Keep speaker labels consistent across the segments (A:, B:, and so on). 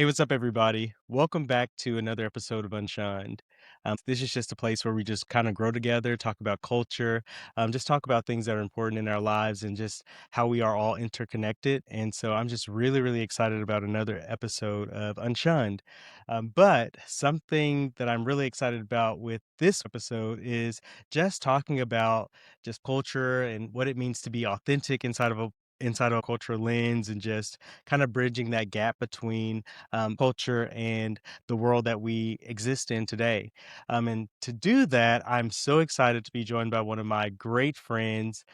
A: Hey, what's up, everybody? Welcome back to another episode of Unshined. This is just a place where we just kind of grow together, talk about culture, just talk about things that are important in our lives and just how we are all interconnected. And so I'm just really, really excited about another episode of Unshined. But something that I'm really excited about with this episode is just talking about just culture and what it means to be authentic inside of a cultural lens and just kind of bridging that gap between culture and the world that we exist in today. And to do that, I'm so excited to be joined by one of my great friends,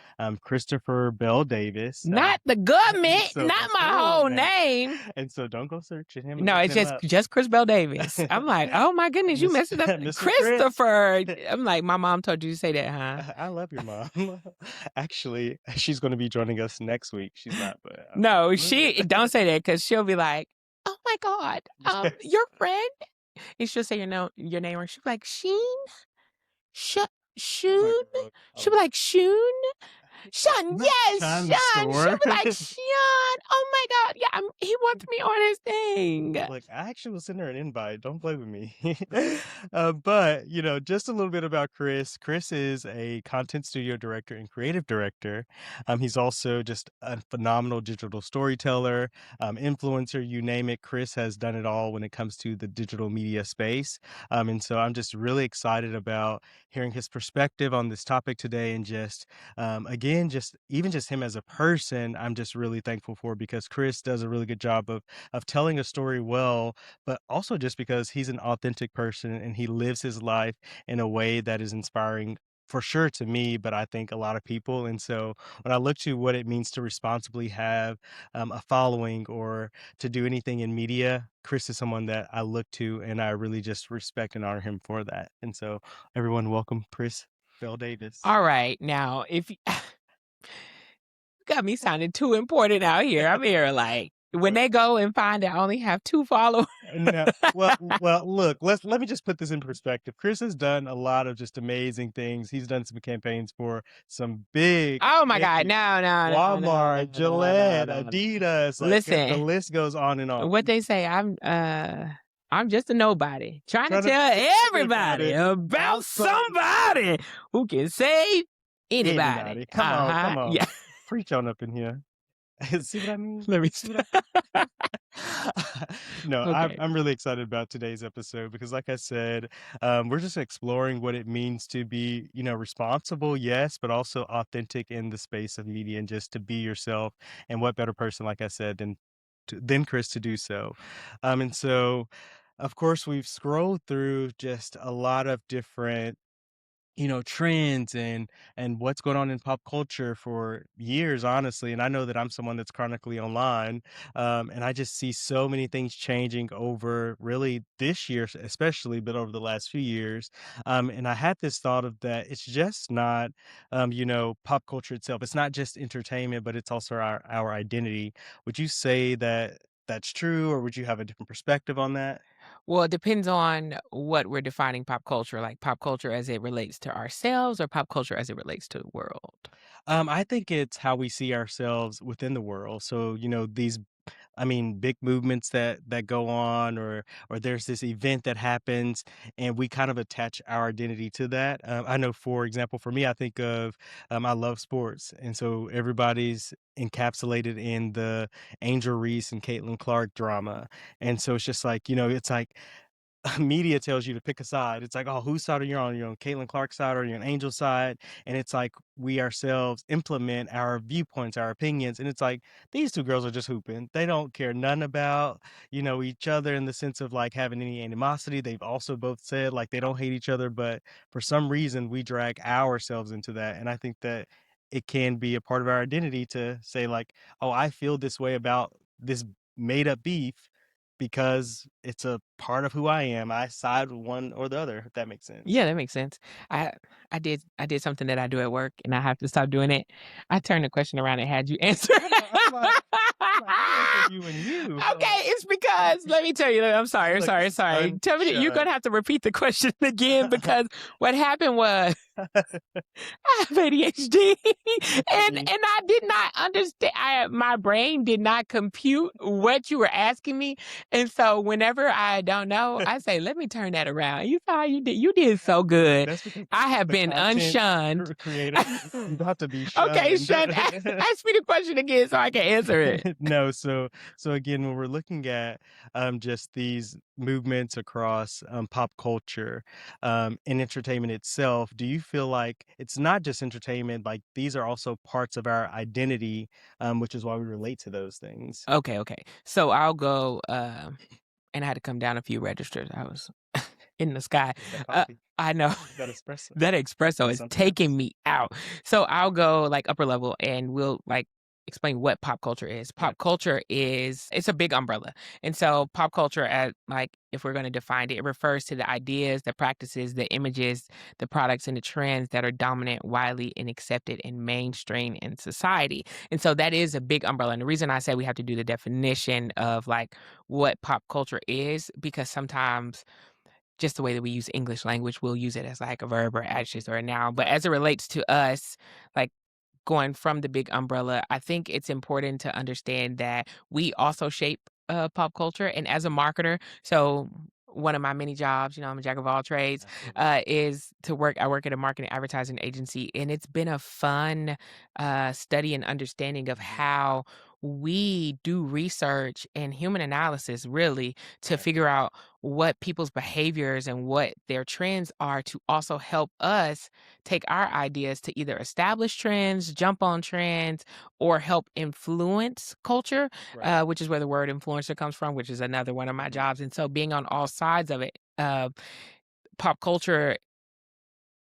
A: Christopher Bell Davis.
B: Not the
A: And
B: government,
A: so
B: not
A: the
B: my
A: full
B: whole
A: name.
B: name.
A: And so don't go searching him and
B: No,
A: looking
B: it's
A: him
B: just
A: up.
B: just Chris Bell Davis. I'm like, oh my goodness, you messed it up.
A: Mr. Chris.
B: Christopher. I'm like, my mom told you to say that, huh?
A: I love your mom. Actually, she's going to be joining us next week. She's not, but
B: No, she don't say that because she'll be like, oh my God,
A: Yes.
B: your friend. And she'll say your name, or she'll be like, Sheen? Shoon? She'll be like, Shoon? Sean,
A: Not
B: yes,
A: Sean
B: Sean.
A: Store.
B: She'll be like, Sean. Oh my God. Yeah, he wants me on his thing.
A: Look, I actually will send her an invite. Don't play with me. But, just a little bit about Chris. Chris is a content studio director and creative director. He's also just a phenomenal digital storyteller, influencer, you name it. Chris has done it all when it comes to the digital media space. And so I'm just really excited about hearing his perspective on this topic today and just again, just even just him as a person, I'm just really thankful for because Chris does a really good job of telling a story well, but also just because he's an authentic person and he lives his life in a way that is inspiring for sure to me, but I think a lot of people. And so when I look to what it means to responsibly have a following or to do anything in media, Chris is someone that I look to and I really just respect and honor him for that. And so everyone, welcome Chris Bell Davis.
B: All right. Now, if you got me sounding too important out here. I'm here like when they go and find I only have 2 followers.
A: No, well, look, let me just put this in perspective. Chris has done a lot of just amazing things. He's done some campaigns for some big
B: Oh my God.
A: entities,
B: No, no, no,
A: Walmart,
B: no, no,
A: Gillette,
B: no, no.
A: Adidas, like the
B: Listen,
A: list goes on and on.
B: what they say, I'm just a nobody trying to
A: Trying to
B: tell
A: tell
B: everybody about somebody who can save anybody.
A: Come on.
B: Yeah.
A: Preach on up in here. See what I mean?
B: Let me
A: See what No,
B: Okay.
A: I'm really excited about today's episode because, like I said, we're just exploring what it means to be, responsible, yes, but also authentic in the space of media and just to be yourself. And what better person, like I said, than Chris to do so. And so, of course, we've scrolled through just a lot of different trends and what's going on in pop culture for years, honestly. And I know that I'm someone that's chronically online, and I just see so many things changing over really this year, especially, but over the last few years. And I had this thought of that it's just not, pop culture itself. It's not just entertainment, but it's also our identity. Would you say that that's true, or would you have a different perspective on that?
B: Well, it depends on what we're defining pop culture, like pop culture as it relates to ourselves or pop culture as it relates to the world.
A: I think it's how we see ourselves within the world. So, big movements that go on, or there's this event that happens, and we kind of attach our identity to that. I know, for example, for me, I think of I love sports, and so everybody's encapsulated in the Angel Reese and Caitlin Clark drama, and so it's just like it's like media tells you to pick a side. It's like, oh, whose side are you on? You're on Caitlin Clark's side or you're on Angel's side. And it's like we ourselves implement our viewpoints, our opinions. And it's like these two girls are just hooping. They don't care none about, each other in the sense of like having any animosity. They've also both said like they don't hate each other, but for some reason we drag ourselves into that. And I think that it can be a part of our identity to say like, oh, I feel this way about this made up beef because it's a part of who I am. I side with one or the other, if that makes sense.
B: Yeah, that makes sense. I I did something that I do at work and I have to stop doing it. I turned the question around and had you answer.
A: I'm interviewing you.
B: Okay, it's because let me tell you. I'm sorry.
A: Like
B: Tell me that you're gonna have to repeat the question again because what happened was I have ADHD,
A: I
B: and
A: mean,
B: I did not understand. My brain did not compute what you were asking me, and so whenever I don't know, I say, "Let me turn that around." You saw how you did. You did so good.
A: that's because
B: I have
A: the
B: been
A: content
B: unshunned.
A: creator, you don't have to be
B: Okay,
A: shunned.
B: Shun, ask me the question again so I can answer it.
A: No, so again, when we're looking at just these movements across pop culture and entertainment itself, do you feel like it's not just entertainment, like these are also parts of our identity, which is why we relate to those things?
B: Okay. So I'll go, and I had to come down a few registers. I was in the sky.
A: It's that
B: Uh,
A: coffee,
B: I know.
A: that espresso,
B: That espresso
A: and
B: is
A: something
B: taking
A: else.
B: me out. So I'll go like upper level and we'll like explain what pop culture is.
A: Yeah,
B: Pop culture is it's a big umbrella. And so pop culture at like if we're going to define it, it refers to the ideas, the practices, the images, the products and the trends that are dominant, widely and accepted and mainstream in society. And so that is a big umbrella. And the reason I say we have to do the definition of like what pop culture is because sometimes just the way that we use English language, we'll use it as like a verb or
A: mhm,
B: adjective or a noun. But
A: right,
B: as it relates to us, like going from the big umbrella, I think it's important to understand that we also shape pop culture. And as a marketer, so one of my many jobs, I'm a jack of all trades,
A: absolutely.
B: is to work. I work at a marketing advertising agency, and it's been a fun study and understanding of
A: Mhm,
B: how we do research and human analysis really to
A: right,
B: figure out what people's behaviors and what their trends are to also help us take our ideas to either establish trends, jump on trends, or help influence culture,
A: right,
B: which is where the word influencer comes from, which is another one of my
A: mhm,
B: jobs. And so being on all sides of it, pop culture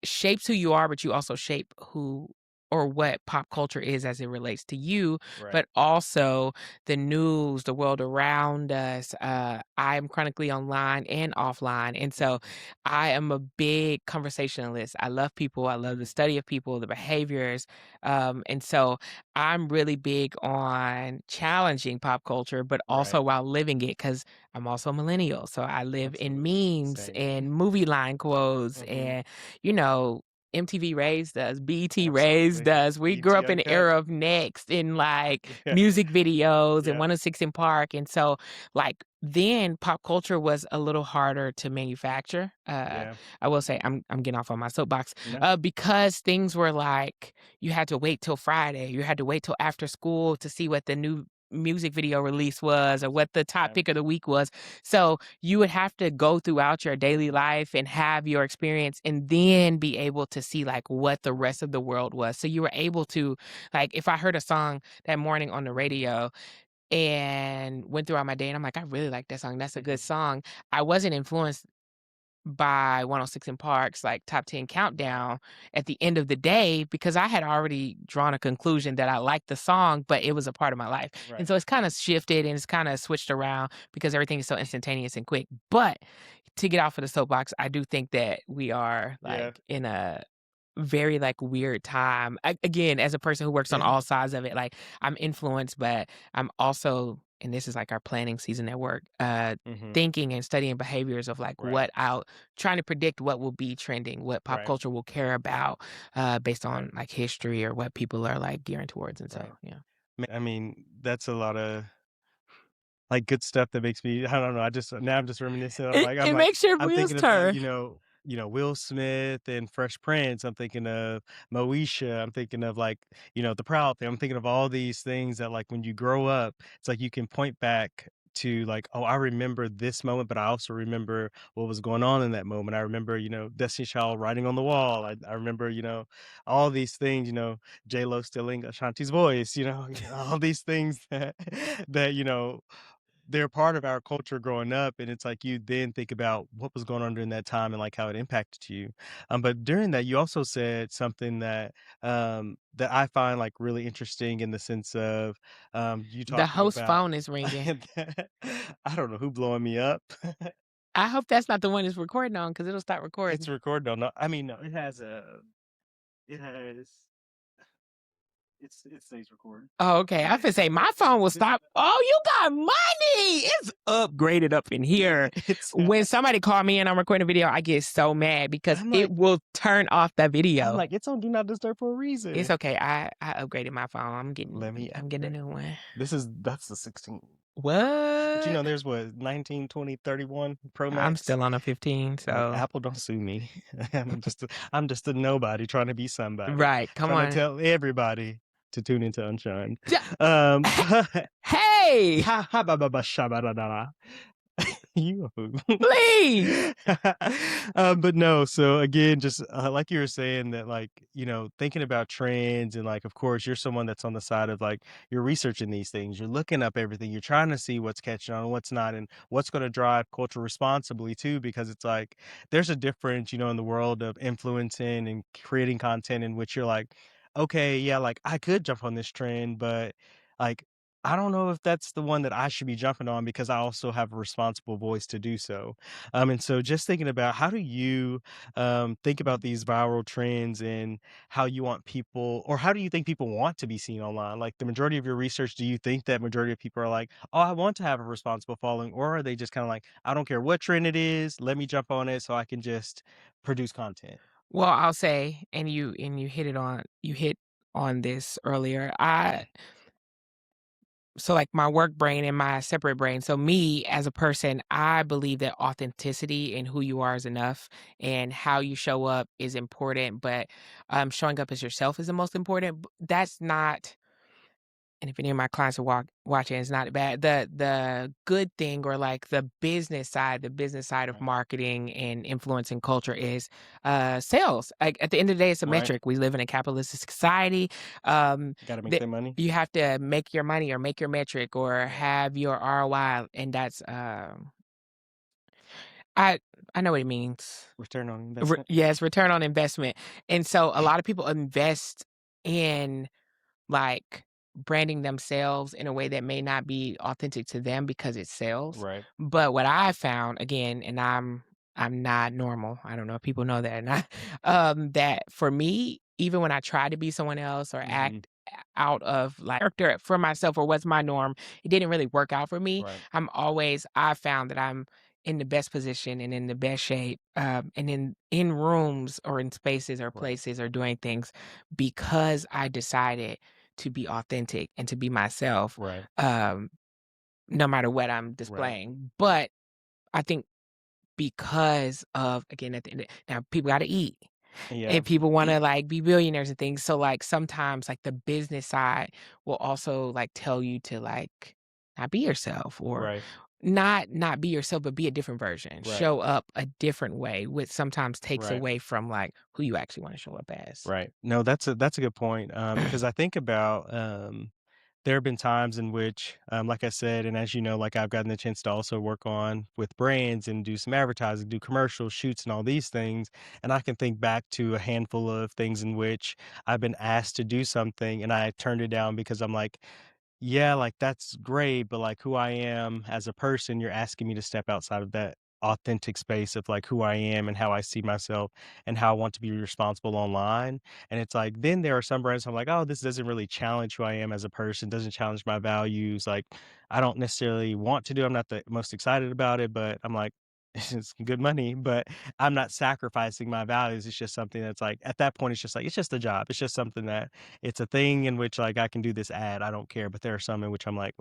B: shapes who you are, but you also shape who or what pop culture is as it relates to you,
A: right,
B: but also the news, the world around us. I'm chronically online and offline. And so
A: mhm,
B: I am a big conversationalist. I love people. I love the
A: mhm,
B: study of people, the behaviors. And so I'm really big on challenging pop culture, but also
A: right,
B: while living it because I'm also a millennial. So I live in
A: absolutely,
B: memes
A: same,
B: and movie line quotes
A: mhm,
B: and you know, MTV raised us, BET raised
A: absolutely.
B: us. We grew
A: BT
B: up in the
A: Uncut,
B: era of Next and like
A: yeah,
B: music videos and
A: yeah,
B: 106 in Park. And so like then pop culture was a little harder to manufacture.
A: yeah,
B: I will say I'm getting off on my soapbox
A: no,
B: because things were like you had to wait till Friday, you had to wait till after school to see what the new music video release was or what the top
A: yeah,
B: pick of the week was. So you would have to go throughout your daily life and have your experience and then be able to see like what the rest of the world was. So you were able to like if I heard a song that morning on the radio and went throughout my day and I'm like, I really like that song. That's a good
A: mhm,
B: song. I wasn't influenced by 106 in Park's like top 10 countdown at the end of the day because I had already drawn a conclusion that I liked the song, but it was a part of my life. And
A: right,
B: so it's kind of shifted and it's kind of switched around because everything is so instantaneous and quick. But to get off of the soapbox, I do think that we are
A: yeah,
B: like in a very like weird time. Again, as a person who works on
A: yeah,
B: all sides of it, like I'm influenced, but I'm also, and this is like our planning season at work,
A: mhm,
B: thinking and studying behaviors of like
A: right,
B: what out trying to predict what will be trending, what pop
A: right,
B: culture will care about, based
A: right,
B: on like history or what people are like gearing towards. And so,
A: right.
B: yeah.
A: I mean, that's a lot of like, good stuff that makes me I don't know, I just now I'm just reminiscing,
B: It makes your
A: I'm
B: wheels
A: thinking of,
B: turn.
A: Will Smith and Fresh Prince, I'm thinking of Moesha, I'm thinking of, like, The Proud Thing, I'm thinking of all these things that, like, when you grow up, it's like you can point back to, like, "Oh, I remember this moment, but I also remember what was going on in that moment." I remember, Destiny Child writing on the wall, I remember, all these things, J-Lo stealing Ashanti's voice, all these things that that, they're part of our culture growing up, and it's like you then think about what was going on during that time and like how it impacted you. But during that, you also said something that I find like really interesting in the sense of you
B: The
A: talking
B: host
A: about.
B: phone is ringing.
A: I don't know who blowing me up.
B: I hope that's not the one it's recording on because it'll start
A: It's
B: recording.
A: recorded on. No, I mean, no, it has. It stays recorded.
B: Oh, okay. I finna say my phone will stop. Oh, you got money. It's upgraded up in here.
A: It's
B: When somebody call me and I'm recording a video, I get so mad because
A: I'm
B: it
A: like
B: will turn off the
A: I'm
B: video.
A: like, "It's on do not disturb for a
B: It's
A: reason."
B: okay. I upgraded my phone.
A: Let me
B: I'm getting a
A: upgrade.
B: new one.
A: That's the 16. But,
B: What?
A: there's what, 19, 20, 31 Pro
B: I'm
A: Max?
B: still on a 15,
A: Like,
B: so
A: Apple, don't sue me. I'm just a nobody trying to be somebody,
B: right. Come
A: trying to
B: on.
A: tell everybody to tune into Unshine.
B: Ja-
A: But
B: Hey,
A: ha ha ba ba ba sha ba da da da. You a fool.
B: please.
A: But no, so again, just like you were saying that, like, thinking about trends and like, of course, you're someone that's on the side of like, you're researching these things, you're looking up everything, you're trying to see what's catching on, what's not, and what's going to drive culture responsibly too, because it's like, there's a difference, in the world of influencing and creating content in which you're like, okay, yeah, like I could jump on this trend, but like, I don't know if that's the one that I should be jumping on because I also have a responsible voice to do so. And so just thinking about how do you think about these viral trends and how you want people, or how do you think people want to be seen online? Like the majority of your research, do you think that majority of people are like, oh, I want to have a responsible following, or are they just kind of like, I don't care what trend it is, let me jump on it so I can just produce content?
B: Well, I'll say, and you hit on this earlier. So like my work brain and my separate brain. So me as a person, I believe that authenticity and who you are is enough, and how you show up is important, but showing up as yourself is the most important. That's not, and if any of my clients are watching, it's not bad. The good thing, or like the business side of
A: Right.
B: marketing and influencing culture is sales. Like at the end of the day, it's a
A: Right.
B: metric. We live in a capitalistic society. Um,
A: Got to make
B: that
A: their money.
B: you have to make your money or make your metric or
A: Right.
B: have your ROI, and that's I I know what it means.
A: Return on investment.
B: Yes, return on investment. And so a lot of people invest in like branding themselves in a way that may not be authentic to them because it sells.
A: Right.
B: But what I found again, and I'm not normal. I don't know if people know that or not. That for me, even when I try to be someone else or
A: Hmm.
B: act out of like character for myself or what's my norm, it didn't really work out for me.
A: Right.
B: I found that I'm in the best position and in the best shape, and in rooms or in spaces or
A: Right.
B: places or doing things because I decided to be authentic and to be myself,
A: Right.
B: um, no matter what I'm
A: Right.
B: displaying. But I think because of, again, at the end, now people got to eat
A: Yeah.
B: and people want to like be billionaires and things. So like sometimes like the business side will also like tell you to like not be yourself, or
A: Right.
B: not be yourself, but be a different version.
A: Right.
B: Show up a different way, which sometimes takes
A: Right.
B: away from like who you actually want to show up as.
A: Right. No, that's a good point. Because I think about there have been times in which, like I said, and as you know, like I've gotten the chance to also work on with brands and do some advertising, do commercials, shoots, and all these things. And I can think back to a handful of things in which I've been asked to do something and I turned it down because I'm like, yeah, like, that's great, but, like, who I am as a person, you're asking me to step outside of that authentic space of, like, who I am and how I see myself and how I want to be responsible online, and it's like, then there are some brands I'm like, "Oh, this doesn't really challenge who I am as a person, doesn't challenge my values," like, I don't necessarily want to do I'm not the most excited about it, but I'm like, "It's good money," but I'm not sacrificing my values, it's just something that's, like at that point, it's just like, it's just a job, it's just something that it's a thing in which, like, I can do this ad, I don't care, but there are some in which I'm like,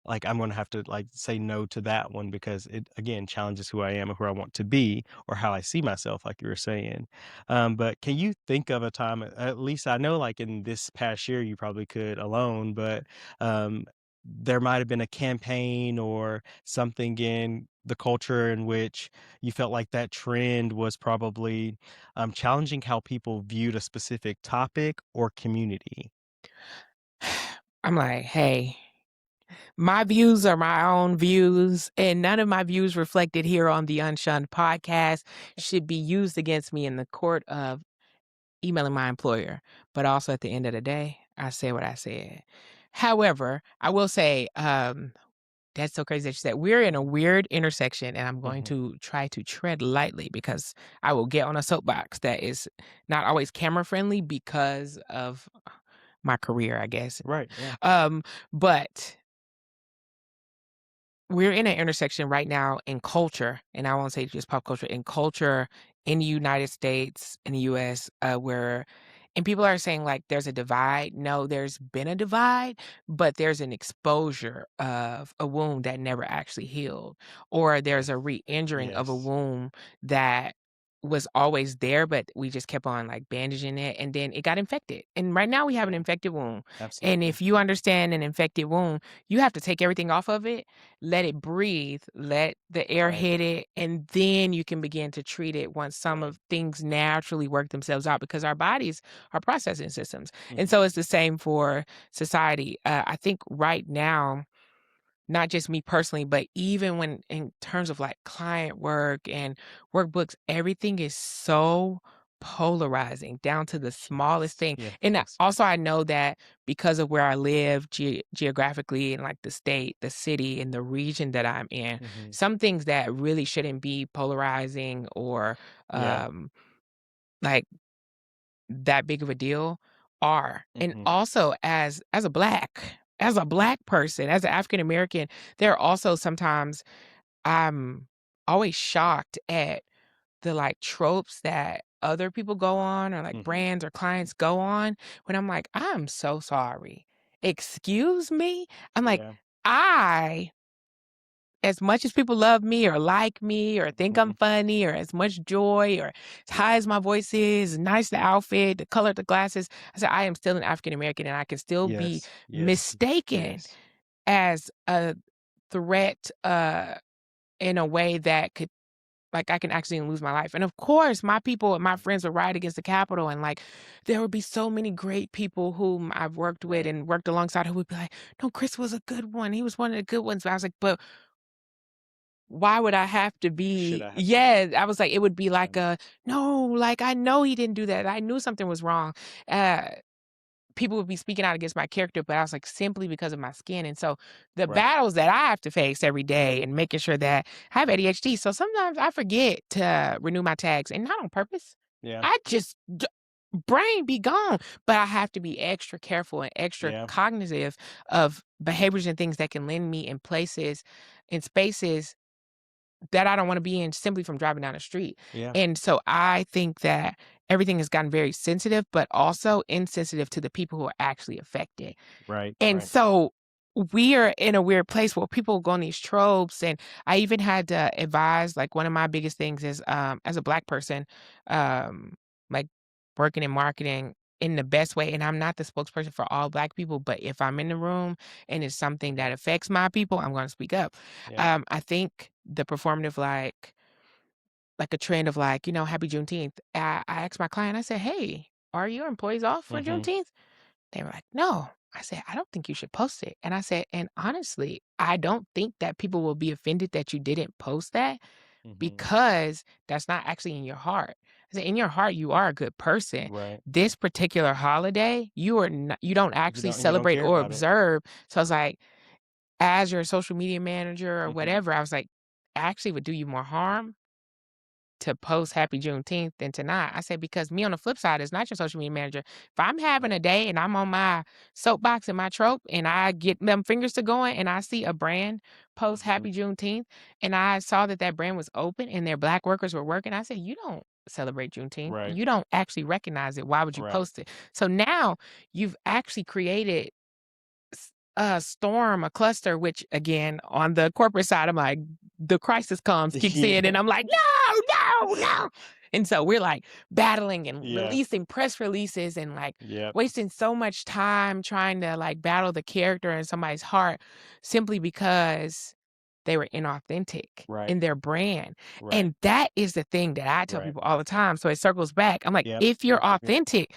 A: like, I'm gonna have to, like, say no to that one because it, again, challenges who I am and who I want to be or how I see myself, like you were saying. But can you think of a time, at least I know, like, in this past year, you probably could alone, but, there might have been a campaign or something in the culture in which you felt like that trend was probably challenging how people viewed a specific topic or community.
B: I'm like, hey, my views are my own views, and none of my views reflected here on the Unshunned podcast should be used against me in the court of emailing my employer. But also at the end of the day, I said what I said. However, I will say, that's so crazy that you said we're in a weird intersection, and I'm going
A: Mhm.
B: to try to tread lightly because I will get on a soapbox that is not always camera friendly because of my career, I guess.
A: Right, yeah.
B: Um, but we're in an intersection right now in culture, and I won't say just pop culture, in culture in the United States, in the US, where and people are saying like there's a divide. No, there's been a divide, but there's an exposure of a wound that never actually healed, or there's a re-injuring of a
A: Yes.
B: wound that was always there, but we just kept on like bandaging it and then it got infected. And right now we have an
A: Yeah,
B: infected wound. And
A: absolutely.
B: if you understand an infected wound, you have to take everything off of it, let it breathe, let the air
A: Right,
B: hit it, and then you can begin to treat it once some
A: right.
B: of things naturally work themselves out because our bodies are processing systems. And
A: Mhm.
B: so it's the same for society. I think right now, not just me personally, but even when in terms of like client work and workbooks, everything is so polarizing down to the smallest
A: Yes,
B: thing.
A: yes,
B: And
A: yes.
B: also, I know that because of where I live geographically and like the state, the city, and the region that I'm in,
A: Mhm.
B: some things that really shouldn't be polarizing or
A: Yeah.
B: um, like that big of a deal are. And
A: Mhm.
B: also as a black person, as an African American, there are also sometimes I'm always shocked at the like tropes that other people go on or like
A: Mhm.
B: brands or clients go on when I'm like, I'm so sorry. Excuse me? I'm like,
A: Yeah.
B: I as much as people love me or like me or think I'm
A: Mhm.
B: funny or as much joy or as high as my voice is, nice the outfit, the color of the glasses, I said, I am still an African American and I can still be
A: Yes, yes,
B: mistaken
A: yes.
B: as a threat in a way that could like I can actually lose my life. And of course, my people and my friends would ride against the Capitol and like there would be so many great people whom I've worked with
A: Right.
B: and worked alongside who would be like, no, Chris was a good one. He was one of the good ones. But I was like, but why would I have to
A: Should
B: be
A: I have to be
B: yeah, I was like, it would be like
A: right.
B: a, "No, like, I know he didn't do that. I knew something was wrong." Uh, People would be speaking out against my character, but I was like, simply because of my skin, and so the
A: Right.
B: battles that I have to face every day
A: Mhm.
B: and making sure that I have ADHD, so sometimes I forget to renew my tags, and not on purpose.
A: Yeah.
B: I just d brain be gone, but I have to be extra careful and extra
A: Yeah.
B: cognitive of behaviors and things that can land me in places, in spaces that I don't wanna be in simply from driving down the street.
A: Yeah.
B: And so I think that everything has gotten very sensitive, but also insensitive to the people who are actually affected.
A: Right,
B: And
A: right.
B: so we are in a weird place where people go on these tropes, and I even had to advise like one of my biggest things is as a black person, um, like working in marketing in the best way. And I'm not the spokesperson for all black people, but if I'm in the room and it's something that affects my people, I'm gonna speak up.
A: Yeah.
B: I think the performative like a trend of like, Happy Juneteenth. I asked my client, I said, Hey, are your employees off for
A: Mhm.
B: Juneteenth? They were like, "No." I said, "I don't think you should post it." And I said, "And honestly, I don't think that people will be offended that you didn't post that
A: Mhm.
B: because that's not actually in your heart." I said, "In your heart, you are a good person.
A: Right.
B: This particular holiday, you don't actually
A: You don't
B: celebrate
A: care
B: or
A: about it.
B: observe." So I was like, as your social media manager or
A: Mhm.
B: whatever, I was like, actually would do you more harm to post Happy Juneteenth than to not. I said, because me on the flip side is not your social media manager. If I'm having
A: Right.
B: a day and I'm on my soapbox and my trope and I get them fingers to going and I see a brand post
A: Mhm.
B: Happy Juneteenth and I saw that that brand was open and their black workers were working, I said, you don't celebrate Juneteenth.
A: Right.
B: You don't actually recognize it. Why would you
A: Right.
B: post it? So now you've actually created a storm, a cluster, which again, on the corporate side, I'm like, the crisis comes, kicks in,
A: Yeah.
B: and I'm like, no, no, no. And so we're like battling and
A: Yeah.
B: releasing press releases and like
A: Yep.
B: wasting so much time trying to like battle the character in somebody's heart simply because they were inauthentic
A: Right.
B: in their brand.
A: Right.
B: And that is the thing that I tell
A: Right.
B: people all the time. So it circles back. I'm like,
A: Yep.
B: if you're
A: Absolutely.
B: authentic,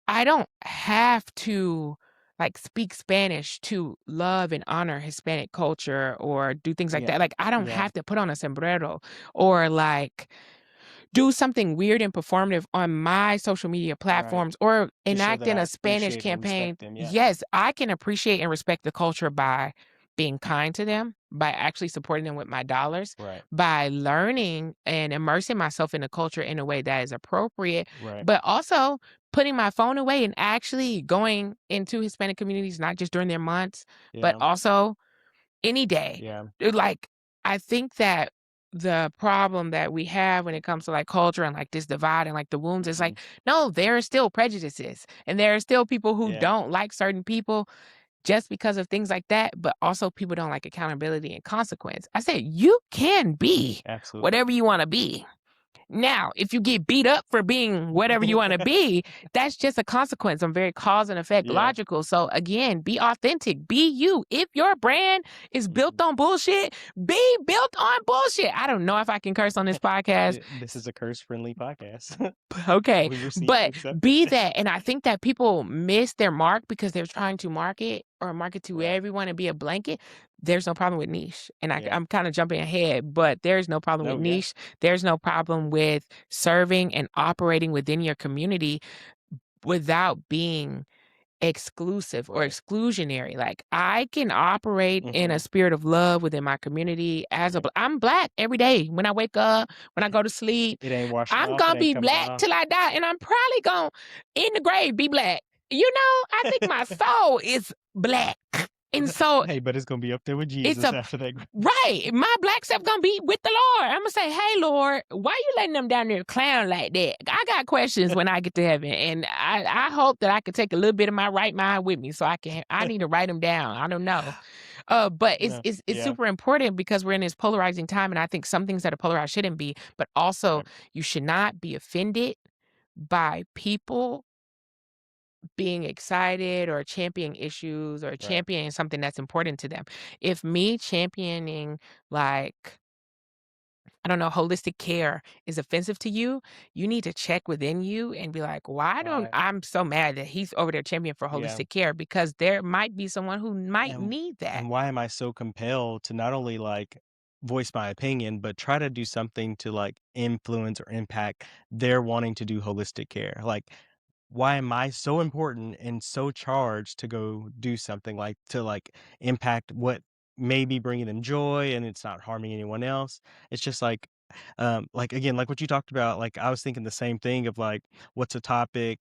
B: I don't have to like speak Spanish to love and honor Hispanic culture or do things like
A: Yeah.
B: that. Like I don't
A: Yeah.
B: have to put on a sombrero or like do something weird and performative on my social media
A: Right.
B: platforms or
A: To show
B: enact
A: that
B: in
A: I
B: a Spanish
A: appreciate and
B: campaign.
A: respect them. Yeah.
B: Yes, I can appreciate and respect the culture by being kind to them, by actually supporting them with my dollars,
A: Right.
B: by learning and immersing myself in the culture in a way that is appropriate,
A: Right.
B: but also putting my phone away and actually going into Hispanic communities, not just during their months, but
A: Yeah,
B: also any day.
A: yeah,
B: Like, I think that the problem that we have when it comes to, like, culture and, like, this divide and, like, the wounds is
A: mhm,
B: like, no, there are still prejudices, and there are still people who
A: yeah,
B: don't like certain people just because of things like that, but also people don't like accountability and consequence. I said, "You can be
A: absolutely.
B: whatever you wanna be." Now, if you get beat up for being whatever you wanna be, that's just a consequence. I'm very cause and effect
A: Yeah,
B: logical. So again, be authentic, be you. If your brand is built
A: mhm.
B: on bullshit, be built on bullshit. I don't know if I can curse on this podcast.
A: This is a curse-friendly podcast.
B: Okay,
A: We receive we
B: but
A: accept it.
B: be that, and I think that people miss their mark because they're trying to market or market to
A: Right.
B: everyone and be a blanket. There's no problem with niche, and
A: Yeah.
B: I'm kind of jumping ahead, but there's no problem with
A: No, yeah.
B: niche. There's no problem with serving and operating within your community without being exclusive or
A: Right.
B: exclusionary. Like, I can operate in a
A: Mhm.
B: spirit of love within my community as a
A: Yeah.
B: I'm black every day. When I wake up, when I go to sleep,
A: It ain't washing
B: I'm
A: off, it
B: gonna
A: ain't
B: be
A: coming
B: black
A: off.
B: till I die, and I'm probably gonna in the grave be black. I think my soul is black. And so
A: Hey, but it's gonna be up there with
B: it's
A: Jesus
B: a
A: after that.
B: right. My black self gonna be with the Lord. I'm gonna say, "Hey, Lord, why you letting them down there clown like that?" I got questions when I get to heaven, and I hope that I could take a little bit of my right mind with me, so I can. I need to write them down. I don't know, but it's
A: No.
B: it's it's
A: Yeah.
B: super important because we're in this polarizing time, and I think some things that are polarized shouldn't be, but also
A: Right.
B: you should not be offended by people being excited or championing issues or
A: Right.
B: championing something that's important to them. If me championing, like, I don't know, holistic care is offensive to you, you need to check within you and be like, why don't
A: Why?
B: I'm so mad that he's over there championing for
A: Yeah.
B: holistic care because there might be someone who might
A: And
B: need that.
A: and why am I so compelled to not only, like, voice my opinion, but try to do something to, like, influence or impact their wanting to do holistic care? Like, why am I so important and so charged to go do something like impact what may be bringing them joy and it's not harming anyone else? It's just like again, like what you talked about, like I was thinking the same thing of like, what's a topic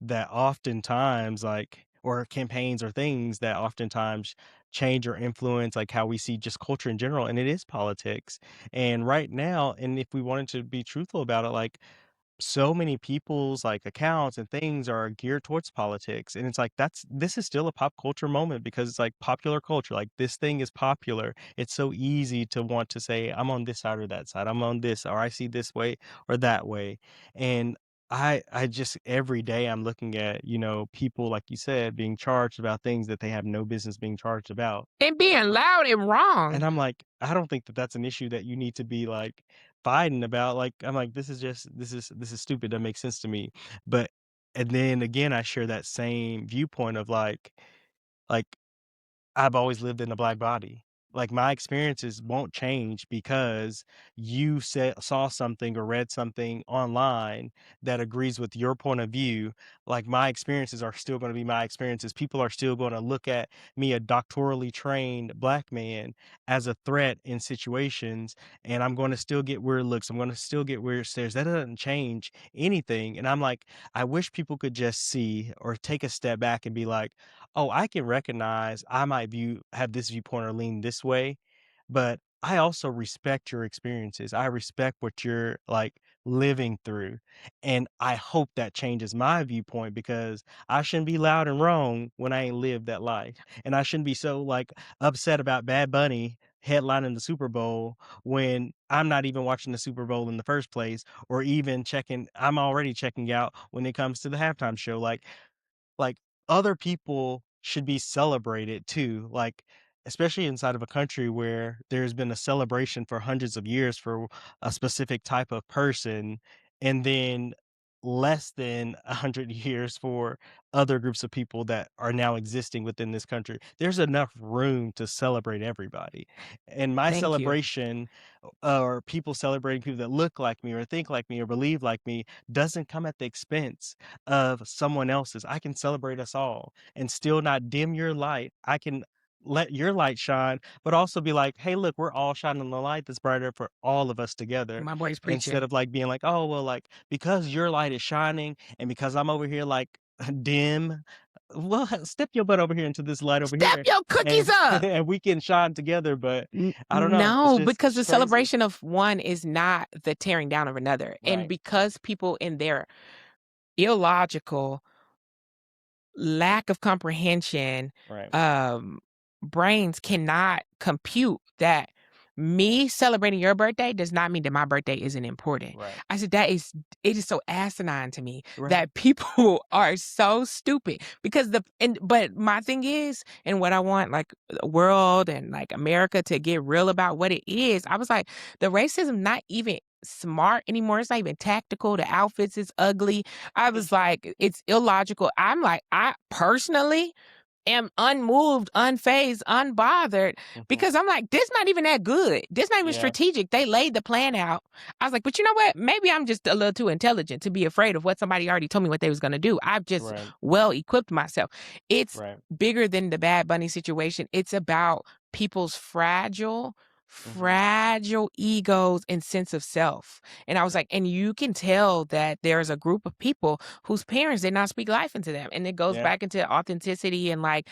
A: that oftentimes like, or campaigns or things that oftentimes change or influence like how we see just culture in general, and it is politics. And right now, and if we wanted to be truthful about it, like so many people's like accounts and things are geared towards politics, and it's like this is still a pop culture moment because it's like popular culture, like this thing is popular. It's so easy to want to say I'm on this side or that side, I'm on this, or I see this way or that way. And I just every day I'm looking at, people like you said being charged about things that they have no business being charged about.
B: And being loud and
A: And
B: wrong.
A: I'm like, I don't think that that's an issue that you need to be, like, fighting about, like, I'm like, this is stupid, that makes sense to me." But and then again, I share that same viewpoint of, like, I've always lived in a black body. Like, my experiences won't change because you saw something or read something online that agrees with your point of view. Like, my experiences are still gonna be my experiences. People are still gonna look at me, a doctorally trained black man, as a threat in situations, and I'm gonna still get weird looks. I'm gonna still get weird stares. That doesn't change anything, and I'm like, I wish people could just see or take a step back and be like, oh, I can recognize I might have this viewpoint or lean this way, but I also respect your experiences. I respect what you're like living through. And I hope that changes my viewpoint because I shouldn't be loud and wrong when I ain't lived that life. And I shouldn't be so like upset about Bad Bunny headlining the Super Bowl when I'm not even watching the Super Bowl in the first place, or even I'm already checking out when it comes to the halftime show. Like, other people should be celebrated too, like, especially inside of a country where there's been a celebration for hundreds of years for a specific type of person, and then less than 100 years for other groups of people that are now existing within this country. There's enough room to celebrate everybody, and my
B: Thank you.
A: celebration, or people celebrating people that look like me or think like me or believe like me, doesn't come at the expense of someone else's. I can celebrate us all and still not dim your light. I can let your light shine, but also be like, "Hey, look, we're all shining the light that's brighter for all of us together."
B: My boy's
A: Instead
B: preaching.
A: of like being like, "Oh, well, like because your light is shining and because I'm over here like dim, well, step your butt over here into this light over
B: Step
A: here
B: your cookies
A: and
B: up.
A: and we can shine together." But I don't know,
B: No,
A: it's
B: because the
A: just crazy.
B: celebration of one is not the tearing down of another. And
A: Right,
B: because people in their illogical lack of comprehension,
A: right,
B: um, brains cannot compute that me celebrating your birthday does not mean that my birthday isn't important.
A: right,
B: I said, it is so asinine to me
A: right.
B: that people are so stupid because but my thing is, and what I want like the world and like America to get real about what it is, I was like, the racism not even smart anymore. It's not even tactical. The outfits is ugly. I was like, it's illogical. I'm like, I personally am unmoved, unfazed, unbothered
A: Mhm.
B: because I'm like, this not even that good. This not even
A: Yeah,
B: strategic. They laid the plan out. I was like, but you know what? Maybe I'm just a little too intelligent to be afraid of what somebody already told me what they was gonna do. I've just
A: right,
B: well equipped myself. It's
A: right.
B: bigger than the Bad Bunny situation. It's about people's
A: Mhm.
B: fragile egos and sense of self. And I was
A: Right.
B: like, and you can tell that there's a group of people whose parents did not speak life into them. And it goes
A: Yeah,
B: back into authenticity and like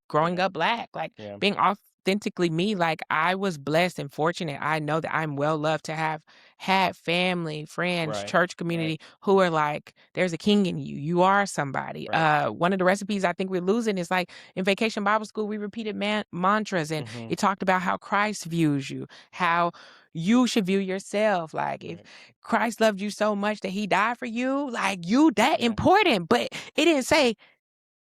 B: growing
A: yeah,
B: up black, like
A: yeah.
B: being authentically me. Like I was blessed and fortunate. I know that I'm well loved to have had family, friends,
A: Right,
B: church
A: right,
B: community who are like, there's a king in you. You are somebody.
A: right.
B: One of the recipes I think we're losing is like in vacation Bible school, we repeated mantras and
A: Mhm.
B: it talked about how Christ views you, how you should view yourself. Like if
A: Right.
B: Christ loved you so much that he died for you, like you that
A: Yeah.
B: important. But it didn't say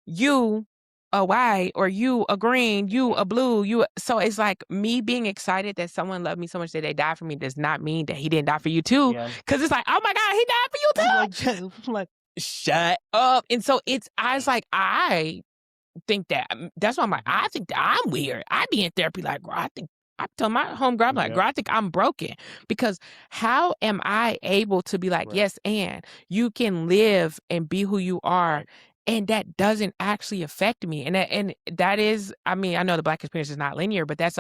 B: you a white or you a green, you
A: Right.
B: a blue, so it's like me being excited that someone loved me so much that they died for me does not mean that he didn't die for you too.
A: Yeah.
B: Cause it's like, oh my God, he died for you
A: I'm like,
B: too.
A: I'm like,
B: Shut up. And so I
A: yeah.
B: was like, I think that that's why I'm like,
A: Mhm.
B: I think that I'm weird. I be in therapy like, "Girl, I think I tell my homegirl, I'm like,
A: Yep.
B: girl, I think I'm broken because how am I able to be like,
A: Right.
B: yes, and you can live and be who you are,
A: Right.
B: and that doesn't actually affect me, and that is, I mean, I know the black experience is not linear, but that's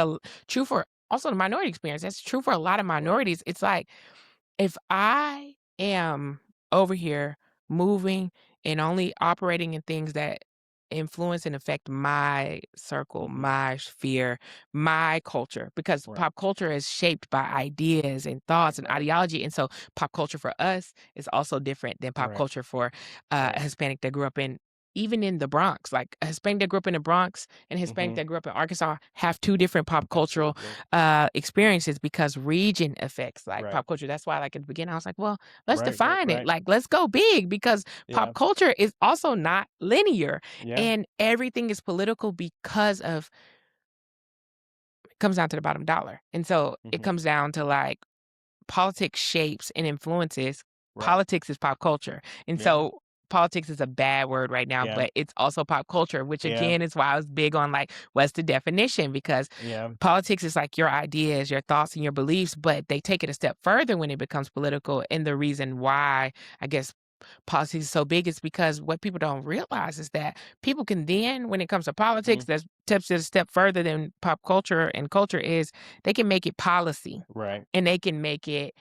B: true for also the minority experience. That's true for a lot of
A: Right.
B: minorities. It's like if I am over here moving and only operating in things that influence and affect my circle,
A: Mhm.
B: my sphere, my culture, because
A: Right.
B: pop culture is shaped by ideas and thoughts and
A: Right.
B: ideology. And so pop culture for us is also different than pop
A: Right.
B: culture for a
A: Right.
B: Hispanic that grew up in even in the Bronx. Like a Hispanic that grew up in the Bronx and a Hispanic
A: Mhm.
B: that grew up in Arkansas have two different pop cultural
A: Absolutely.
B: experiences because region affects like
A: Right.
B: pop culture. That's why, like at the beginning, I was like, well, let's
A: Right. Right.
B: define it.
A: Right.
B: Like, let's go big because pop
A: Yeah.
B: culture is also not linear,
A: Yeah.
B: and everything is political because of it comes down to the bottom dollar, and so it
A: Mhm.
B: comes down to like politics shapes and influences.
A: Right.
B: Politics is pop culture. And
A: Yeah.
B: so politics is a bad word right now,
A: Yeah.
B: but it's also pop culture, which
A: Yeah.
B: again is why I was big on like what's the definition because
A: Yeah.
B: politics is like your ideas, your thoughts and your beliefs, but they take it a step further when it becomes political. And the reason why I guess politics is so big is because what people don't realize is that people can then, when it comes to politics,
A: Mhm.
B: that steps it a step further than pop culture and culture is they can make it policy
A: Right.
B: and they can make it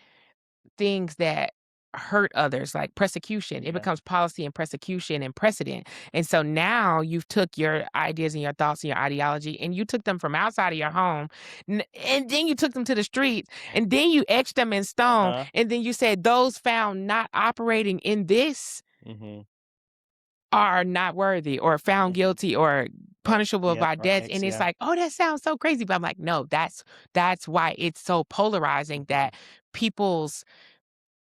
B: things that hurt others like persecution. It
A: Yeah.
B: becomes policy and persecution and precedent. And so now you've took your ideas and your thoughts and your ideology and you took them from outside of your home and then you took them to the streets and then you etched them in stone
A: Uh-huh.
B: and then you said those found not operating in this
A: Mhm.
B: are not worthy or found
A: Mhm.
B: guilty or
A: Right.
B: punishable
A: Yep.
B: by
A: Or
B: death.
A: X.
B: And it's
A: Yeah.
B: like, oh, that sounds so crazy. But I'm like, no, that's why it's so polarizing
A: Mhm.
B: that people's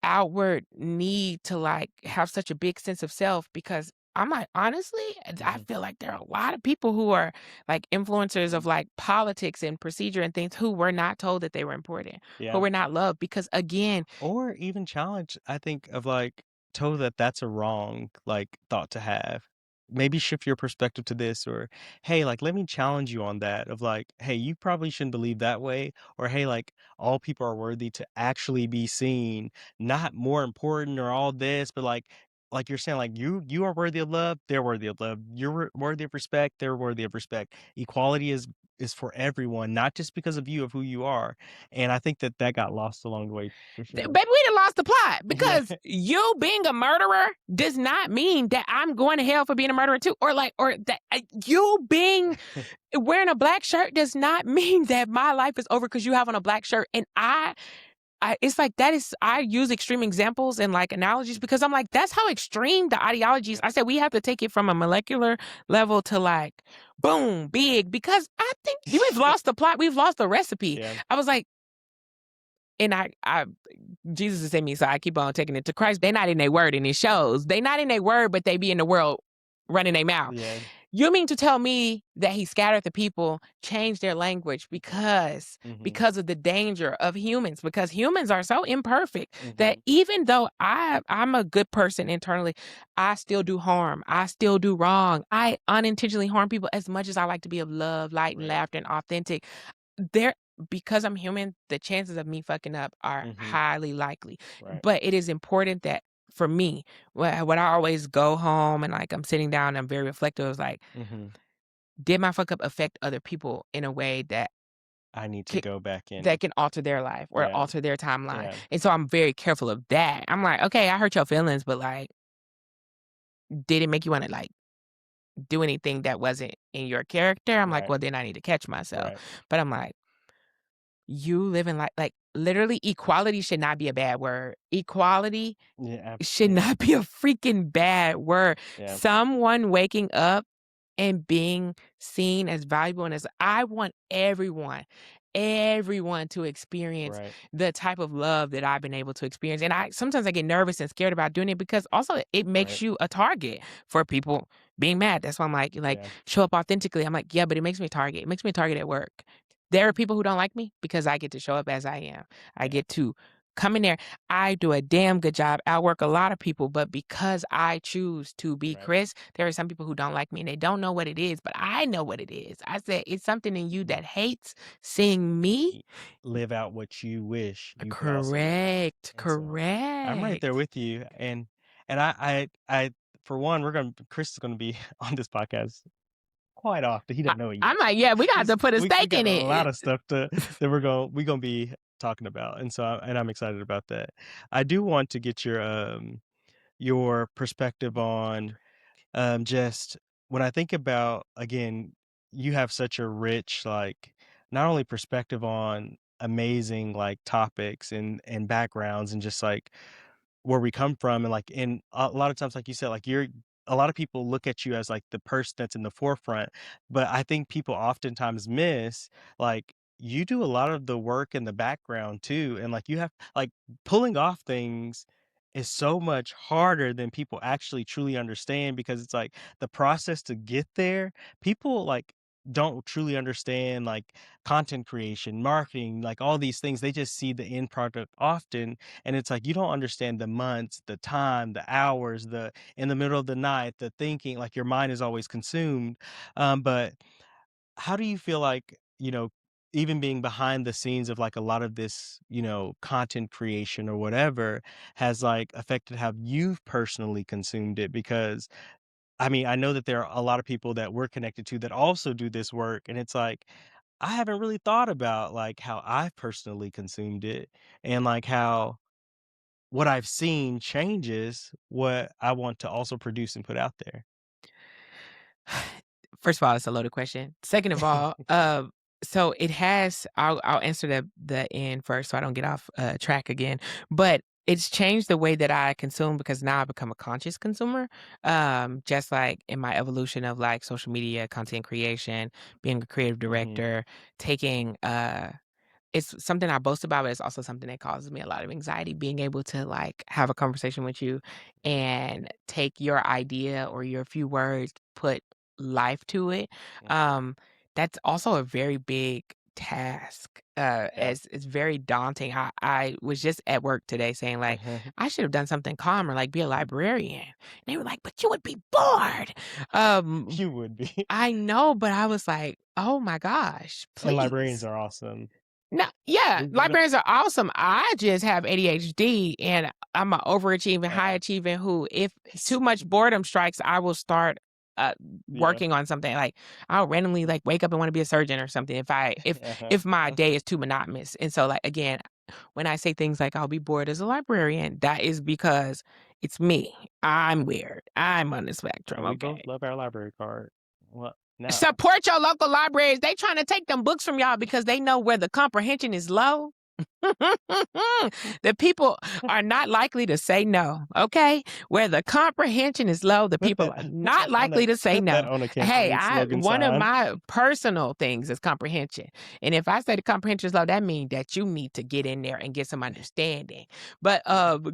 B: outward need to like have such a big sense of self because I'm like, honestly, I
A: Mhm.
B: feel like there are a lot of people who are like influencers of like politics and procedure and things who were not told that they were important, who
A: Yeah.
B: were not loved because again,
A: Or even challenge, I think, of like, told that that's a wrong, like, thought to have. Maybe shift your perspective to this, or, hey, like, let me challenge you on that of like, hey, you probably shouldn't believe that way. Or, hey, like, all people are worthy to actually be seen, not more important or all this, but like, like you're saying, like, you are worthy of love, they're worthy of love. You're worthy of respect, they're worthy of respect. Equality is for everyone, not just because of you, of who you are, and I think that that got lost along the way for sure.
B: Baby, we done lost the plot
A: Yeah.
B: because you being a murderer does not mean that I'm going to hell for being a murderer too, or like, or that you being wearing a black shirt does not mean that my life is over because you have on a black shirt. And it's like that is I use extreme examples and like analogies because I'm like that's how extreme the ideology is.
A: Yep.
B: I said we have to take it from a molecular level to like boom big because I think we've lost the plot, we've lost the recipe.
A: Yeah,
B: I was like, and I Jesus is in me, so I keep on taking it to Christ. They not in their word, and it shows. They not in their word, but they be in the world running their mouth.
A: yeah,
B: You mean to tell me that he scattered the people, changed their language
A: mhm,
B: because of the danger of humans, because humans are so imperfect that
A: mhm,
B: even though I'm a good person internally, I still do harm. I still do wrong. I unintentionally harm people as much as I like to be of love, light, and
A: right,
B: laughter and authentic. There because I'm human, the chances of me fucking up are
A: mhm,
B: highly likely.
A: right,
B: But it is important that for me, when I always go home and like I'm sitting down, I'm very reflective. It's like,
A: mhm.
B: did my fuck up affect other people in a way that
A: I need to
B: can,
A: go back in.
B: that can alter their life or
A: Yeah,
B: alter their timeline?
A: yeah,
B: And so I'm very careful of that. I'm like, okay, I hurt your feelings, but like, did it make you want to like do anything that wasn't in your character? I'm like,
A: right,
B: well, then I need to catch myself.
A: right.
B: But I'm like, you live in like literally equality should not be a bad word. Equality should
A: Yeah,
B: not be a freaking bad word.
A: yeah,
B: Someone waking up and being seen as valuable and as I want everyone to experience
A: right,
B: the type of love that I've been able to experience. And I sometimes I get nervous and scared about doing it because also it makes
A: right,
B: you a target for people being mad. That's why I'm like
A: yeah,
B: show up authentically. I'm like, yeah, but it makes me a target. It makes me a target at work. There are people who don't like me because I get to show up as I am. I
A: yeah,
B: get to come in there. I do a damn good job, outwork a lot of people, but because I choose to be
A: right.
B: Chris, there are some people who don't like me and they don't know what it is, but I know what it is. I said, it's something in you that hates seeing me.
A: Y Live out what you wish you could also live,
B: Correct.
A: and so, I'm right there
B: Correct.
A: with you, and I for one, we're gonna Chris is gonna be on this podcast quite often. He
B: I,
A: doesn't know it
B: I'm
A: yet,
B: like,
A: but
B: yeah, we got
A: he's
B: to put a
A: we
B: stake
A: got
B: in
A: a lot
B: it.
A: of stuff that we gonna be talking about, and so and I'm excited about that. I do want to get your perspective on, just when I think about again, you have such a rich, like, not only perspective on amazing, like, topics and backgrounds and just, like, where we come from and like and a lot of times like you said like you're a lot of people look at you as like the person that's in the forefront, but I think people oftentimes miss like you do a lot of the work in the background too, and like you have like pulling off things is so much harder than people actually truly understand because it's like the process to get there, people like don't truly understand like content creation, marketing, like all these things. They just see the end product often, and it's like you don't understand the months, the time, the hours, the in the middle of the night, the thinking, like your mind is always consumed. But how do you feel like, even being behind the scenes of like a lot of this, content creation or whatever has like affected how you've personally consumed it? Because I mean, I know that there are a lot of people that we're connected to that also do this work. And it's like, I haven't really thought about like how I've personally consumed it and like how what I've seen changes what I want to also produce and put out there.
B: First of all, it's a loaded question. Second of all, so it has. I'll answer the end first, so I don't get off track again. But it's changed the way that I consume because now I become a conscious consumer. Just like in my evolution of like social media, content creation, being a creative
A: Mhm,
B: director, taking it's something I boast about, but it's also something that causes me a lot of anxiety, being able to, like, have a conversation with you and take your idea or your few words, put life to it.
A: mhm.
B: Um, that's also a very big task,
A: Yeah.
B: as it's very daunting. I was just at work today saying, like, "I should have done something calmer, like be a librarian." And they were like, "But you would be bored." Um,
A: You would be.
B: I know, but I was like, "Oh my gosh,
A: And librarians
B: please."
A: are awesome.
B: No, yeah,
A: We gonna
B: librarians are awesome. I just have ADHD and I'm a overachieving, high
A: uh,
B: achieving who if too much boredom strikes, I will start uh
A: yeah,
B: working on something. Like I'll randomly like wake up and want to be a surgeon or something
A: uh-huh,
B: if my day is too monotonous. And so like again, when I say things like I'll be bored as a librarian, that is because it's me. I'm weird. I'm on the spectrum.
A: and we both
B: Okay.
A: love our library card. Well, now
B: Support your local libraries. They trying to take them books from y'all because they know where the comprehension is low. The people are not likely to say no, okay? Where the comprehension is low, the
A: put
B: people
A: that
B: are not
A: on a
B: likely to say no. Hey,
A: campaign
B: I
A: slogan
B: one of
A: sign.
B: my personal things is comprehension. And if I say the comprehension is low, that means that you need to get in there and get some understanding. But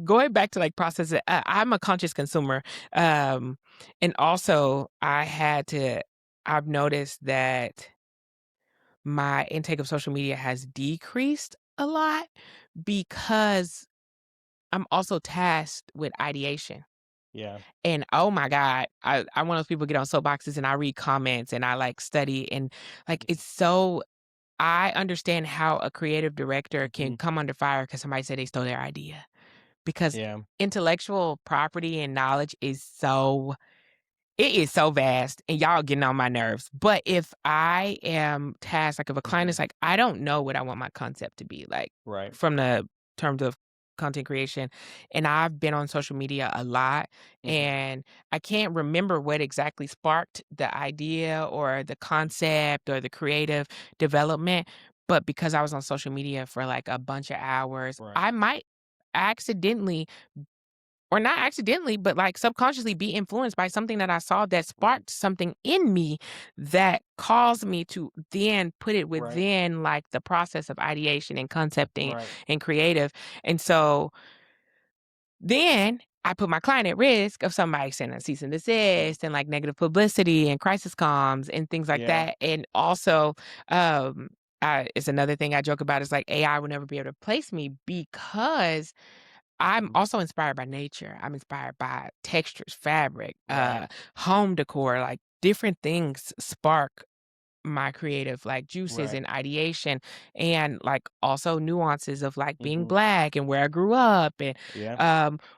B: going back to like process it, I'm a conscious consumer. Um and also I've noticed that my intake of social media has decreased a lot because I'm also tasked with ideation.
A: Yeah,
B: And oh my God, I'm one of those people get on soapboxes and I read comments and I like study and like it's so I understand how a creative director can
A: mhm,
B: come under fire because somebody said they stole their idea. Because
A: yeah,
B: intellectual property and knowledge it is so vast and y'all getting on my nerves. But if I am tasked, like if a client
A: mhm,
B: is like, I don't know what I want my concept to be, like
A: right,
B: from the terms of content creation, and I've been on social media a lot
A: mhm,
B: and I can't remember what exactly sparked the idea or the concept or the creative development. But because I was on social media for like a bunch of hours,
A: right,
B: I might accidentally or not accidentally, but like subconsciously be influenced by something that I saw that
A: mhm,
B: sparked something in me that caused me to then put it
A: right,
B: within like the process of ideation and concepting
A: right,
B: and creative. And so then I put my client at risk of somebody sending a cease and
A: mhm,
B: desist and like negative publicity and crisis comms and things like
A: yeah,
B: that. And also, um, it's another thing I joke about is like AI will never be able to replace me because I'm
A: mhm,
B: also inspired by nature. I'm inspired by textures, fabric,
A: right,
B: home decor, like different things spark my creative like juices
A: right,
B: and ideation and like also nuances of like being
A: mhm,
B: black and where I grew up and
A: yeah,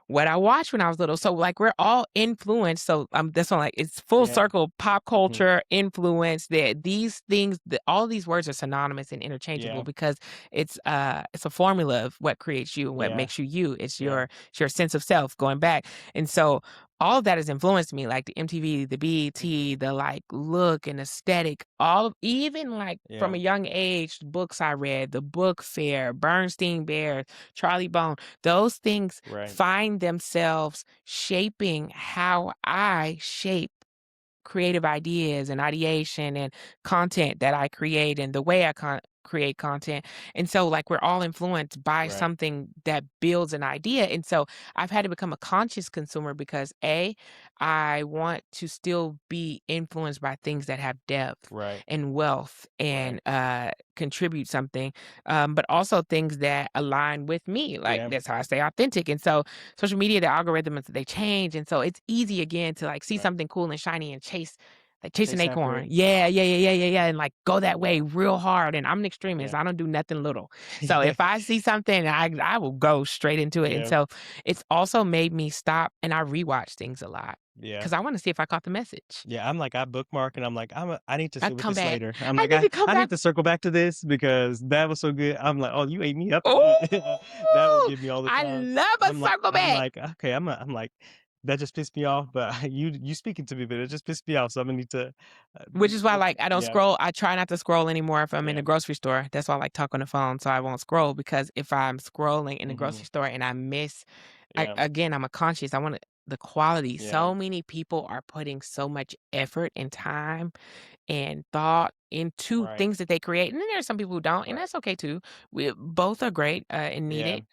B: what I watched when I was little. So like we're all influenced. So that's one like it's full
A: yeah,
B: circle pop
A: mhm,
B: culture influence that these things that all these words are synonymous and interchangeable
A: yeah,
B: because it's a formula of what creates you and what
A: yeah,
B: makes you you.
A: yeah,
B: It's your sense of self going back. And so all of that has influenced me, like the MTV, the
A: mhm,
B: BET, the like look and aesthetic, all of even like from
A: yeah,
B: a young age, the books I read, the book fair, Bernstein Bears, Charlie Bone, those things
A: right,
B: find themselves shaping how I shape creative ideas and ideation and content that I create and the way I create content. And so like we're all influenced by
A: right,
B: something that builds an idea. And so I've had to become a conscious consumer because I want to still be influenced by things that have depth
A: right,
B: and wealth
A: right,
B: and contribute something. But also things that align with me. Like
A: yeah,
B: that's how I stay authentic. And so social media, the algorithms they change, and so it's easy again to like see
A: right,
B: something cool and shiny and chase an
A: chase after
B: acorn.
A: it.
B: Yeah, and like go that way real hard. And I'm an extremist.
A: Yeah.
B: I don't do nothing little. So if I see something, I will go straight into it. And
A: Yeah,
B: so it's also made me stop and I rewatch things a lot
A: yeah.
B: because I want to see if I caught the message.
A: Yeah, I'm like, I bookmark and I'm like, I need to
B: I
A: sit with
B: come
A: this
B: back.
A: later. I'm
B: I
A: like,
B: need to come
A: I need
B: back.
A: to circle back to this because that was so good. I'm like, oh, you ate me up on that. That will
B: Oh,
A: give me all the
B: I
A: time.
B: love a circle
A: I'm
B: back.
A: like, okay, I'm like, that just pissed me off, but you speaking to me, but it just pissed me off. So I'm gonna need to,
B: Which is why, like, I don't
A: yeah,
B: scroll. I try not to scroll anymore if I'm in
A: yeah,
B: the grocery store. That's why I like talk on the phone, so I won't scroll because if I'm scrolling in the
A: hmm
B: grocery store and I miss,
A: yeah,
B: I'm a conscious. I want the quality.
A: yeah,
B: So many people are putting so much effort and time and thought into
A: right,
B: things that they create, and then there's some people who don't, and
A: right,
B: that's okay too. We both are great and
A: yeah,
B: needed.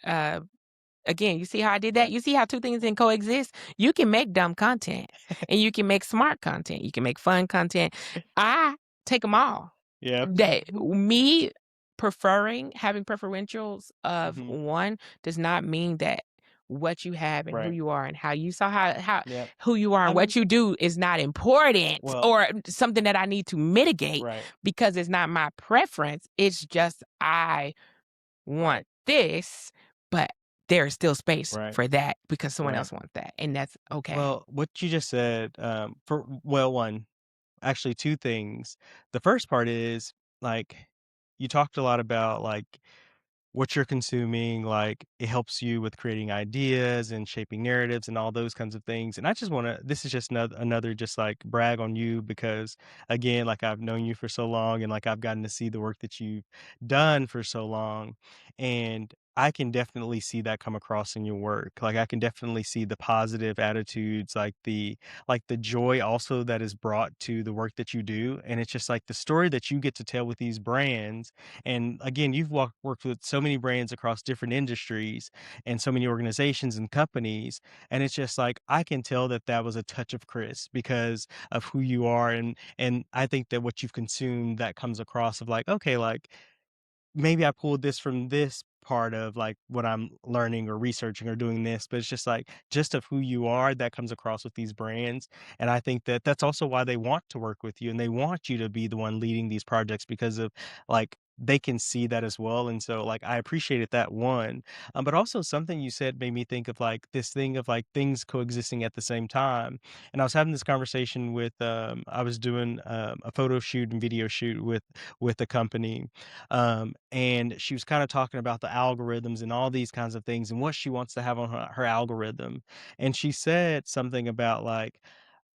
B: Again, you see how I did that?
A: right,
B: You see how 2 things can coexist? You can make dumb content, and you can make smart content. You can make fun content. I take them all.
A: yeah,
B: That me preferring having preferentials of
A: hmm
B: one does not mean that what you have and who
A: Right.
B: you are and how you saw how
A: Yeah.
B: who you are
A: I
B: and what
A: mean,
B: you do is not important
A: well,
B: or something that I need to mitigate
A: right,
B: because it's not my preference. It's just I
A: right,
B: want this, but there is still space
A: right,
B: for that because someone
A: right.
B: else wants that, and that's okay.
A: Well, what you just said, for well, one, actually 2 things. The first part is, like, you talked a lot about, like, what you're consuming, like, it helps you with creating ideas and shaping narratives and all those kinds of things, and I just wanna this is just another just, like, brag on you because, again, like, I've known you for so long and, like, I've gotten to see the work that you've done for so long, and I can definitely see that come across in your work. Like, I can definitely see the positive attitudes, like, the joy also that is brought to the work that you do, and it's just, like, the story that you get to tell with these brands and again, you've worked with so many brands across different industries and so many organizations and companies. And it's just like, I can tell that that was a touch of Chris because of who you are. And I think that what you've consumed that comes across of like, okay, like maybe I pulled this from this part of like what I'm learning or researching or doing this, but it's just like just of who you are that comes across with these brands. And I think that that's also why they want to work with you and they want you to be the one leading these projects because of like they can see that as well. And so like I appreciated that one. But also something you said made me think of like this thing of like things coexisting at the same time. And I was having this conversation with I was doing a photo shoot and video shoot with a company and she was kind of talking about the algorithms and all these kinds of things and what she wants to have on her algorithm. And she said something about like,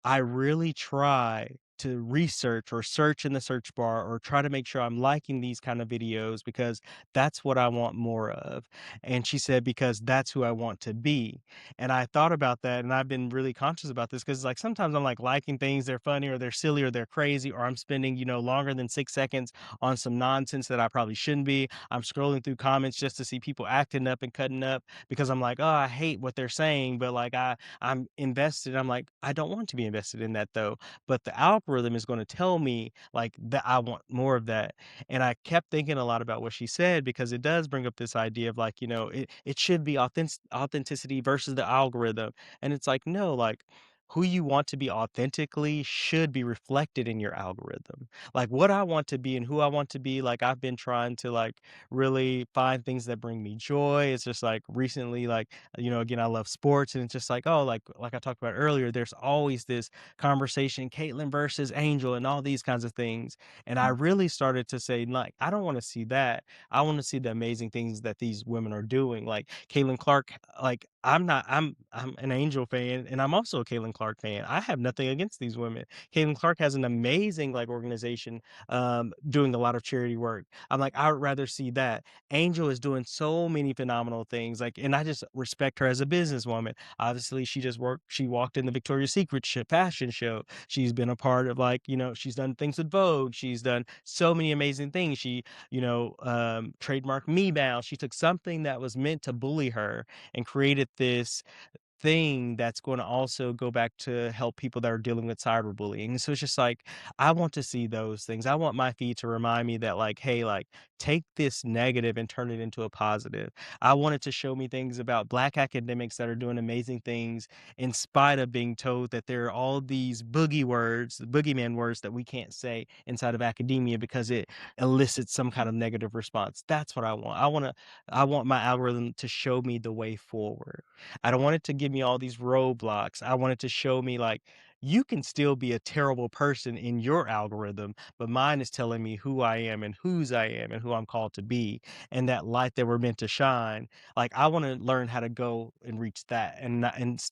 A: I really try to research or search in the search bar or try to make sure I'm liking these kind of videos because that's what I want more of. And she said, because that's who I want to be. And I thought about that and I've been really conscious about this because like sometimes I'm like liking things, they're funny or they're silly or they're crazy, or I'm spending, longer than 6 seconds on some nonsense that I probably shouldn't be. I'm scrolling through comments just to see people acting up and cutting up because I'm like, oh, I hate what they're saying, but like I'm invested. I'm like, I don't want to be invested in that though. But the algorithm is going to tell me like that I want more of that. And I kept thinking a lot about what she said because it does bring up this idea of like, it should be authenticity versus the algorithm. And it's like, no, like who you want to be authentically should be reflected in your algorithm. Like what I want to be and who I want to be, like I've been trying to like really find things that bring me joy. It's just like recently, like again, I love sports, and it's just like, oh, like I talked about earlier, there's always this conversation, Caitlyn versus Angel, and all these kinds of things. And I really started to say, like, I don't want to see that. I want to see the amazing things that these women are doing. Like Caitlin Clark, like I'm an Angel fan, and I'm also a Caitlin Clark fan. I have nothing against these women. Caitlin Clark has an amazing like organization doing a lot of charity work. I'm like, I would rather see that. Angel is doing so many phenomenal things, like, and I just respect her as a businesswoman. Obviously, she walked in the Victoria's Secret fashion show. She's been a part of like, she's done things with Vogue. She's done so many amazing things. She, trademarked Me Bow. She took something that was meant to bully her and created this thing that's gonna also go back to help people that are dealing with cyberbullying. So it's just like, I want to see those things. I want my feed to remind me that like, hey, like take this negative and turn it into a positive. I want it to show me things about Black academics that are doing amazing things in spite of being told that there are all these boogeyman words that we can't say inside of academia because it elicits some kind of negative response. That's what I want. I want my algorithm to show me the way forward. I don't want it to give me all these roadblocks. I want it to show me like you can still be a terrible person in your algorithm, but mine is telling me who I am and whose I am and who I'm called to be and that light that we're meant to shine. Like I want to learn how to go and reach that and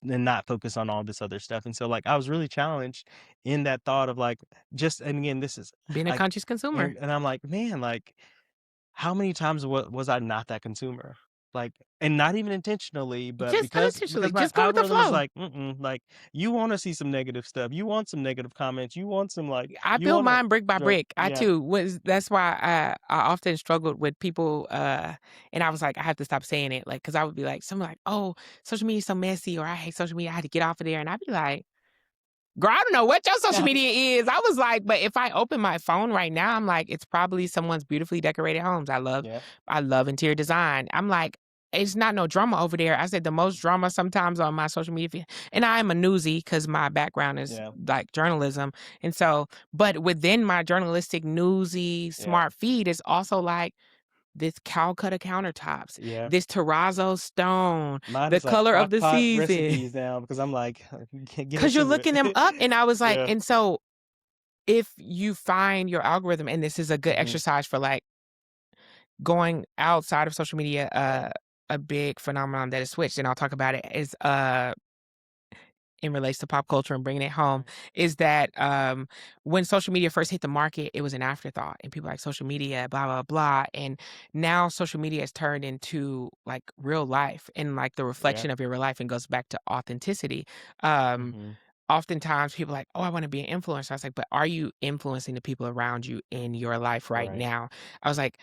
A: not focus on all this other stuff. And so like I was really challenged in that thought of like just and again this is
B: Being a
A: like
B: conscious consumer.
A: and I'm like, man, like how many times was I not that consumer? Like, and not even intentionally, but
B: Just
A: because
B: unintentionally,
A: my
B: just go with the
A: algorithm is
B: flow.
A: like, like you want to see some negative stuff, you want some negative comments, you want some like,
B: I
A: you
B: build
A: want
B: mine brick by
A: to,
B: brick. I
A: yeah,
B: too was that's why I often struggled with people, and I was like, I have to stop saying it, like, because I would be like, someone like, "Oh, social media is so messy," or "I hate social media, I had to get off of there," and I'd be like, "Girl, I don't know what your social media is." I was like, but if I open my phone right now, I'm like, it's probably someone's beautifully decorated homes.
A: yeah,
B: I love interior design. I'm like, it's not no drama over there. I said the most drama sometimes on my social media feed, and I am a newsie because my background is
A: Yeah,
B: like journalism. And so, but within my journalistic newsy
A: yeah,
B: smart feed is also like this Calcutta countertops,
A: yeah.
B: this terrazzo stone,
A: Mine
B: the
A: is like
B: color of
A: crock
B: the
A: pot
B: season.
A: recipes now because I'm like, get
B: Cause you're
A: into
B: looking them
A: it."
B: up. And I was like,
A: Yeah.
B: and so if you find your algorithm, and this is a good
A: Mhm.
B: exercise for like going outside of social media,
A: Right.
B: a big phenomenon that has switched, and I'll talk about it, is in relates to pop culture and bringing it home,
A: Right.
B: is that when social media first hit the market, it was an afterthought, and people like social media, blah blah blah, and now social media has turned into like real life and like the
A: Yeah.
B: reflection of your real life, and goes back to authenticity. Um,
A: Mhm.
B: Oftentimes people are like, "Oh, I wanna be an influencer." I was like, "But are you influencing the people around you in your life right
A: Right.
B: now?" I was like,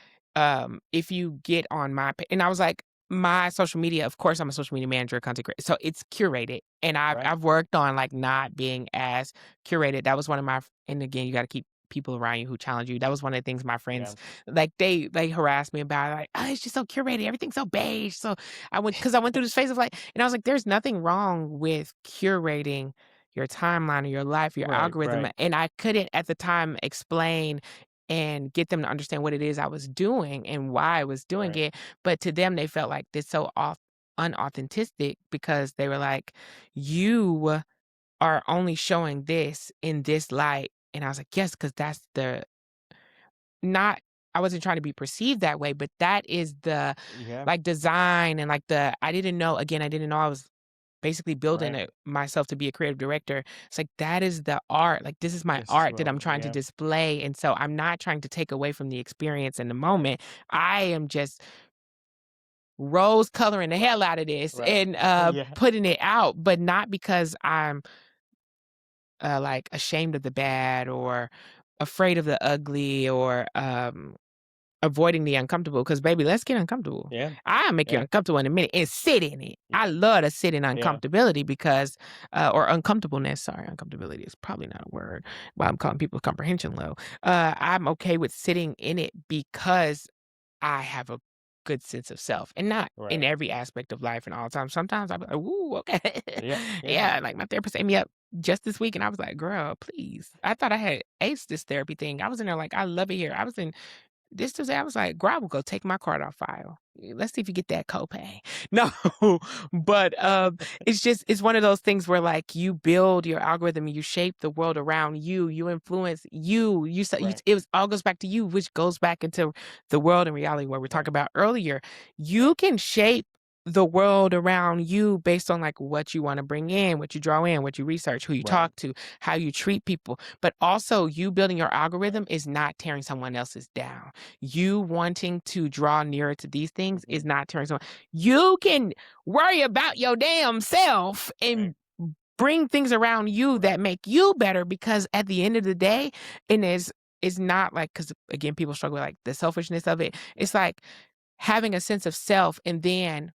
B: if you get on my pa and I was like, my social media, of course, I'm a social media manager, content creator, so it's curated, and I've
A: Right.
B: I've worked on, like, not being as curated. That was one of my and again, you gotta keep people around you who challenge you. That was one of the things my
A: Yeah.
B: friends, like, they harassed me about, like, "Oh, it's just so curated, everything's so beige." So I went through this phase of, like, and I was like, "There's nothing wrong with curating your timeline or your life, your
A: Right.
B: algorithm."
A: Right.
B: And I couldn't at the time explain and get them to understand what it is I was doing and why I was doing
A: Right.
B: it. But to them, they felt like this so unauthentic because they were like, "You are only showing this in this light." And I was like, "Yes, because that's the not." I wasn't trying to be perceived that way, but that is the
A: Yeah.
B: like design and like the I didn't know again, I didn't know I was basically building
A: Right.
B: myself to be a creative director. It's like that is the art. Like this is my
A: This is
B: art
A: what
B: that I'm trying to
A: yeah.
B: display. And so I'm not trying to take away from the experience in the
A: Right.
B: moment. I am just rose coloring the
A: Right.
B: hell out of this
A: Right.
B: and
A: Yeah.
B: putting it out, but not because I'm like ashamed of the bad or afraid of the ugly or avoiding the uncomfortable, because baby, let's get uncomfortable.
A: Yeah.
B: I'll make you
A: Yeah.
B: uncomfortable in a minute and sit in it.
A: Yeah.
B: I love to sit in
A: Yeah.
B: uncomfortability because, or uncomfortableness. Sorry, uncomfortability is probably not a word. Why I'm calling people comprehension low. I'm okay with sitting in it because I have a good sense of self, and not in
A: Right.
B: every aspect of life and all the time. Sometimes I'm like, "Ooh, okay."
A: Yeah. Yeah.
B: Yeah, like my therapist hit me up just this week, and I was like, "Girl, please." I thought I had aced this therapy thing. I was in there like, "I love it here." I was in this Tuesday, I was like, "Girl, I will go take my card off file. Let's see if you get that copay." No, but, it's just it's one of those things where, like, you build your algorithm, you shape the world around you, you influence you, you sa you
A: Right.
B: it was all goes back to you, which goes back into the world and reality where we talked
A: Right.
B: about earlier.
A: Yeah.
B: You can shape the world around you based on, like, what you wanna bring in, what you draw in, what you research, who you
A: Right.
B: talk to, how you treat people, but also you building your
A: Right.
B: algorithm is not tearing someone else's down. You wanting to draw nearer to these things
A: Mhm.
B: is not turning someone. You can worry about your damn self
A: Right.
B: and bring things around you
A: Right.
B: that make you better, because at the end of the day, and is not like, because again, people struggle with like the selfishness of it.
A: Yeah.
B: It's like having a sense of self and then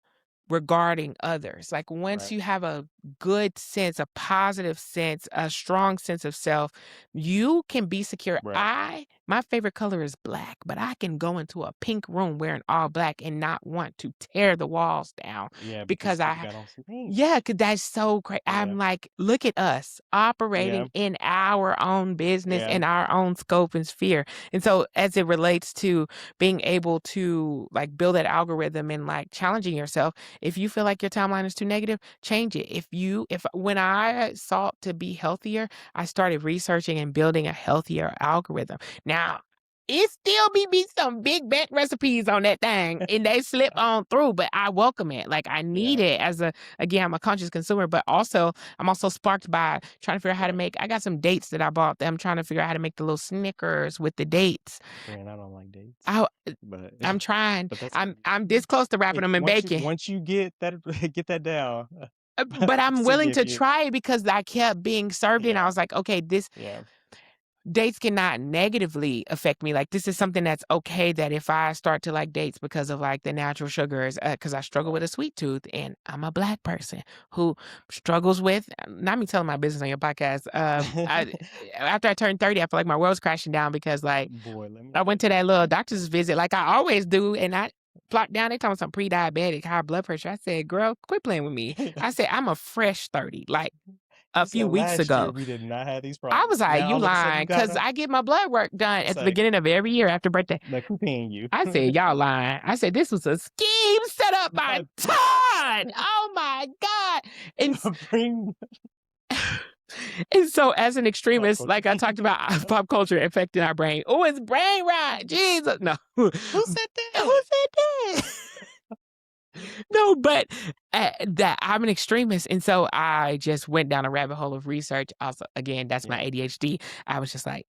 B: regarding others. Like once
A: Right.
B: you have a good sense, a positive sense, a strong sense of self, you can be secure.
A: Right.
B: My favorite color is black, but I can go into a pink room wearing all black and not want to tear the walls down
A: Yeah, because
B: because
A: people got on some pink.
B: yeah, 'cause that's so great.
A: Yeah.
B: I'm like, look at us
A: Yeah.
B: operating in our own business,
A: Yeah.
B: in our own scope and sphere. And so as it relates to being able to like build that algorithm and like challenging yourself, if you feel like your timeline is too negative, change it. If when I sought to be healthier, I started researching and building a healthier algorithm. Now, it still be some big back recipes on that thing and they slip on through, but I welcome it. Like I need
A: Yeah.
B: it as a again, I'm a conscious consumer, but also I'm also sparked by trying to figure out how to
A: Right.
B: make I got some dates that I bought that I'm trying to figure out how to make the little Snickers with the dates.
A: Friend, I don't like dates,
B: I
A: but
B: I'm trying.
A: but that's
B: I'm this close to wrapping
A: if
B: them in bacon.
A: once you get that get that down,
B: But I'm
A: it's a
B: willing
A: gift.
B: to
A: You
B: try it because I kept being served it, and I
A: yeah.
B: was like, "Okay, this
A: Yeah.
B: dates cannot negatively affect me. Like, this is something that's okay that if I start to like dates because of like the natural sugars, because I struggle with
A: Right.
B: a sweet tooth and I'm a black person who struggles with, not me telling my business on your podcast. After I turned 30, I feel like my world's crashing down because like
A: Boy, let me
B: I
A: tell
B: went to
A: you.
B: that little doctor's visit like I always do. And plot down, they talking about some pre-diabetic, high blood pressure. I said, "Girl, quit playing with me." I said, "I'm a fresh 30, like, a
A: You said
B: few weeks
A: last year
B: ago."
A: we did not have these
B: I
A: problems.
B: was like,
A: Now
B: "You
A: all of a sudden you
B: lying?"
A: got
B: Because
A: them.
B: I get my blood work done at
A: It's
B: the
A: like,
B: beginning of every year after birthday.
A: like who paying you?
B: I said, "Y'all lying." I said, "This was a scheme set up by Todd." Oh my God. And
A: Bring
B: And so as an
A: pop
B: extremist,
A: culture.
B: like I talked about pop culture affecting our brain. Oh, it's brain rot. Jesus. No. Who
A: Who said that?
B: said that? No, but that I'm an extremist. And so I just went down a rabbit hole of research. Also, again, that's my
A: Yeah.
B: ADHD. I was just like,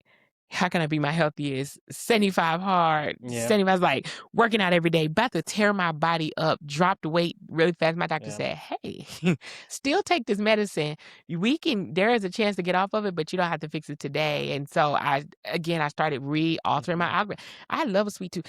B: how can I be my healthiest? 75 hard,
A: Yeah.
B: 75 like working out every day, about to tear my body up, dropped weight really fast. My doctor
A: Yeah.
B: said, hey, still take this medicine. There is a chance to get off of it, but you don't have to fix it today. And so I started altering my
A: Mhm.
B: algorithm. I love a sweet tooth.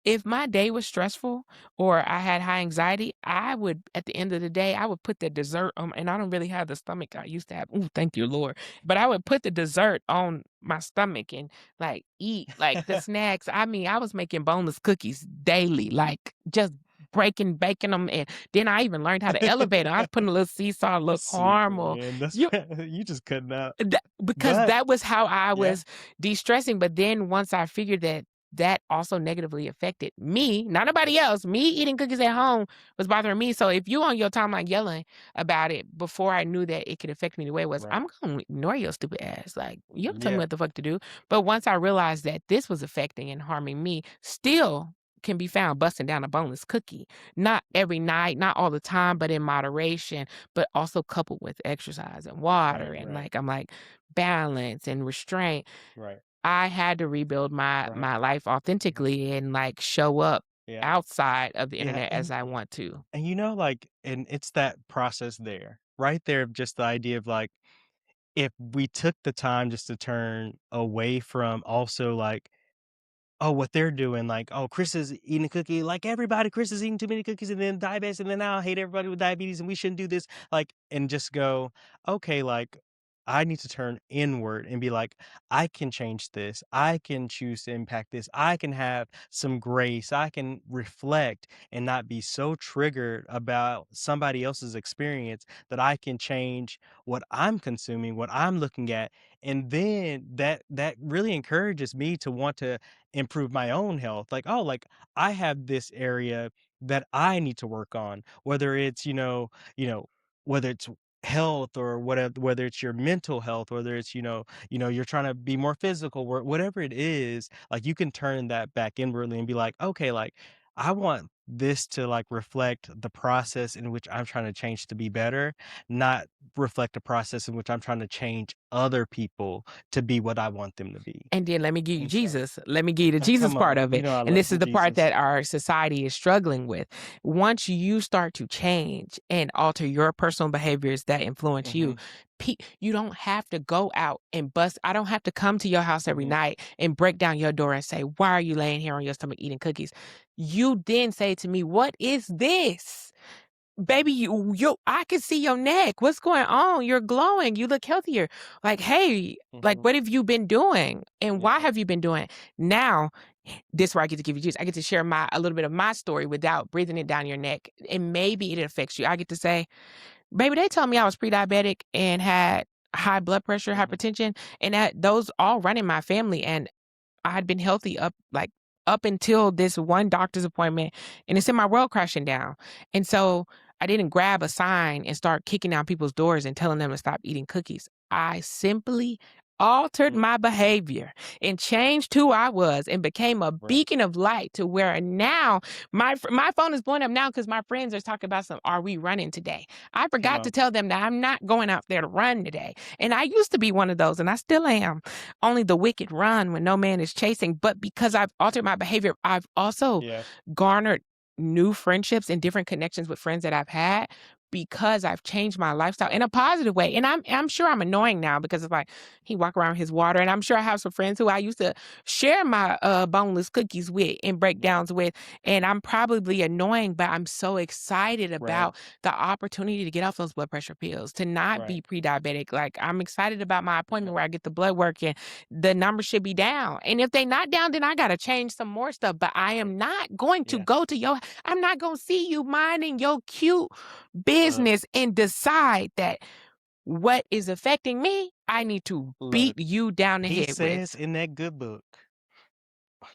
B: If my day was stressful, or I had high anxiety, I would at the end of the day, I would put the dessert on, and I don't really have the stomach I used to have. Ooh, thank you, Lord. But I would put the dessert on my stomach and like eat like the snacks. I mean, I was making boneless cookies daily, like just baking them. And then I even learned how to elevate 'em. I was putting a little sea salt, a little
A: Super,
B: caramel.
A: man. That's
B: You
A: you just cutting out.
B: because
A: But
B: that was how I
A: yeah.
B: was de-stressing, but then once I figured that that also negatively affected me, not
A: Mhm.
B: nobody else, me eating cookies at home was bothering me, so if you on your timeline yelling about it before I knew that it could affect me the way it was,
A: Right.
B: I'm gonna ignore your stupid ass, like, you don't tell me
A: Yeah.
B: what the fuck to do, but once I realized that this was affecting and harming me, still can be found busting down a boneless cookie, not every night, not all the time, but in moderation, but also coupled with exercise and water,
A: Right,
B: and,
A: right,
B: like, I'm like, balance and restraint.
A: right,
B: I had to rebuild
A: right.
B: my life
A: Mhm.
B: authentically and, like, show up
A: Yeah.
B: outside of the
A: Yeah,
B: internet as I want to.
A: and you know, like, and it's that process there, right there of just the idea of like, if we took the time just to turn away from also like, oh, what they're doing, like, "Oh, Chris is eating a cookie like everybody. Chris is eating too many cookies and then diabetes, and then now I hate everybody with diabetes, and we shouldn't do this." Like, and just go, "Okay, like, I need to turn inward and be like, I can change this. I can choose to impact this. I can have some grace. I can reflect and not be so triggered about somebody else's experience that I can change what I'm consuming, what I'm looking at." And then that really encourages me to want to improve my own health. Like, oh, like I have this area that I need to work on, whether it's, whether it's health or whether it's your mental health, whether it's, you're trying to be more physical, whatever it is, like you can turn that back inwardly and be like, okay, like I want this to like reflect the process in which I'm trying to change to be better, not reflect a process in which I'm trying to change other people to be what I want them to be.
B: And then let me give you
A: And so
B: Jesus. Let me give you the Jesus
A: come
B: part
A: on,
B: of it.
A: I
B: And
A: love
B: this
A: some
B: is the part
A: Jesus.
B: that our society is struggling with. Once you start to change and alter your personal behaviors that influence you,
A: Mhm,
B: you don't have to go out and bust. I don't have to come to your house every
A: mhm,
B: night and break down your door and say, why are you laying here on your stomach eating cookies? You then say to me, what is this? Baby, I can see your neck. What's going on? You're glowing. You look healthier. Like, hey, like,
A: mhm,
B: what have you been doing? And why
A: yeah,
B: have you been doing it? Now, this is where I get to give you juice. I get to share a little bit of my story without breathing it down your neck. And maybe it affects you. I get to say, baby, they told me I was pre-diabetic and had high blood pressure,
A: mhm,
B: hypertension, and that those all run in my family. And I had been healthy up until this one doctor's appointment, and it sent my world crashing down. And so I didn't grab a sign and start kicking down people's doors and telling them to stop eating cookies. I simply altered
A: mhm,
B: my behavior and changed who I was and became a
A: right,
B: beacon of light to where now my phone is blowing up now because my friends are talking about are we running today? I
A: come
B: forgot to
A: on,
B: tell them that I'm not going out there to run today. And I used to be one of those, and I still am. Only the wicked run when no man is chasing. But because I've altered my behavior, I've also
A: yeah,
B: garnered new friendships and different connections with friends that I've had because I've changed my lifestyle in a positive way. And I'm sure I'm annoying now because it's like he walk around with his water, and I'm sure I have some friends who I used to share my boneless cookies with and
A: Yeah.
B: breakdowns with, and I'm probably annoying, but I'm so excited
A: Right.
B: about the opportunity to get off those blood pressure pills, to not
A: Right.
B: be pre-diabetic. Like I'm excited about my appointment
A: Yep.
B: where I get the blood work and the number should be down. And if they not down, then I gotta change some more stuff. But I am not going to
A: Yeah.
B: go to your I'm not gonna see you minding your cute
A: Look.
B: business and decide that what is affecting me, I need to beat
A: Look.
B: you down the
A: He
B: head with.
A: says in that good book,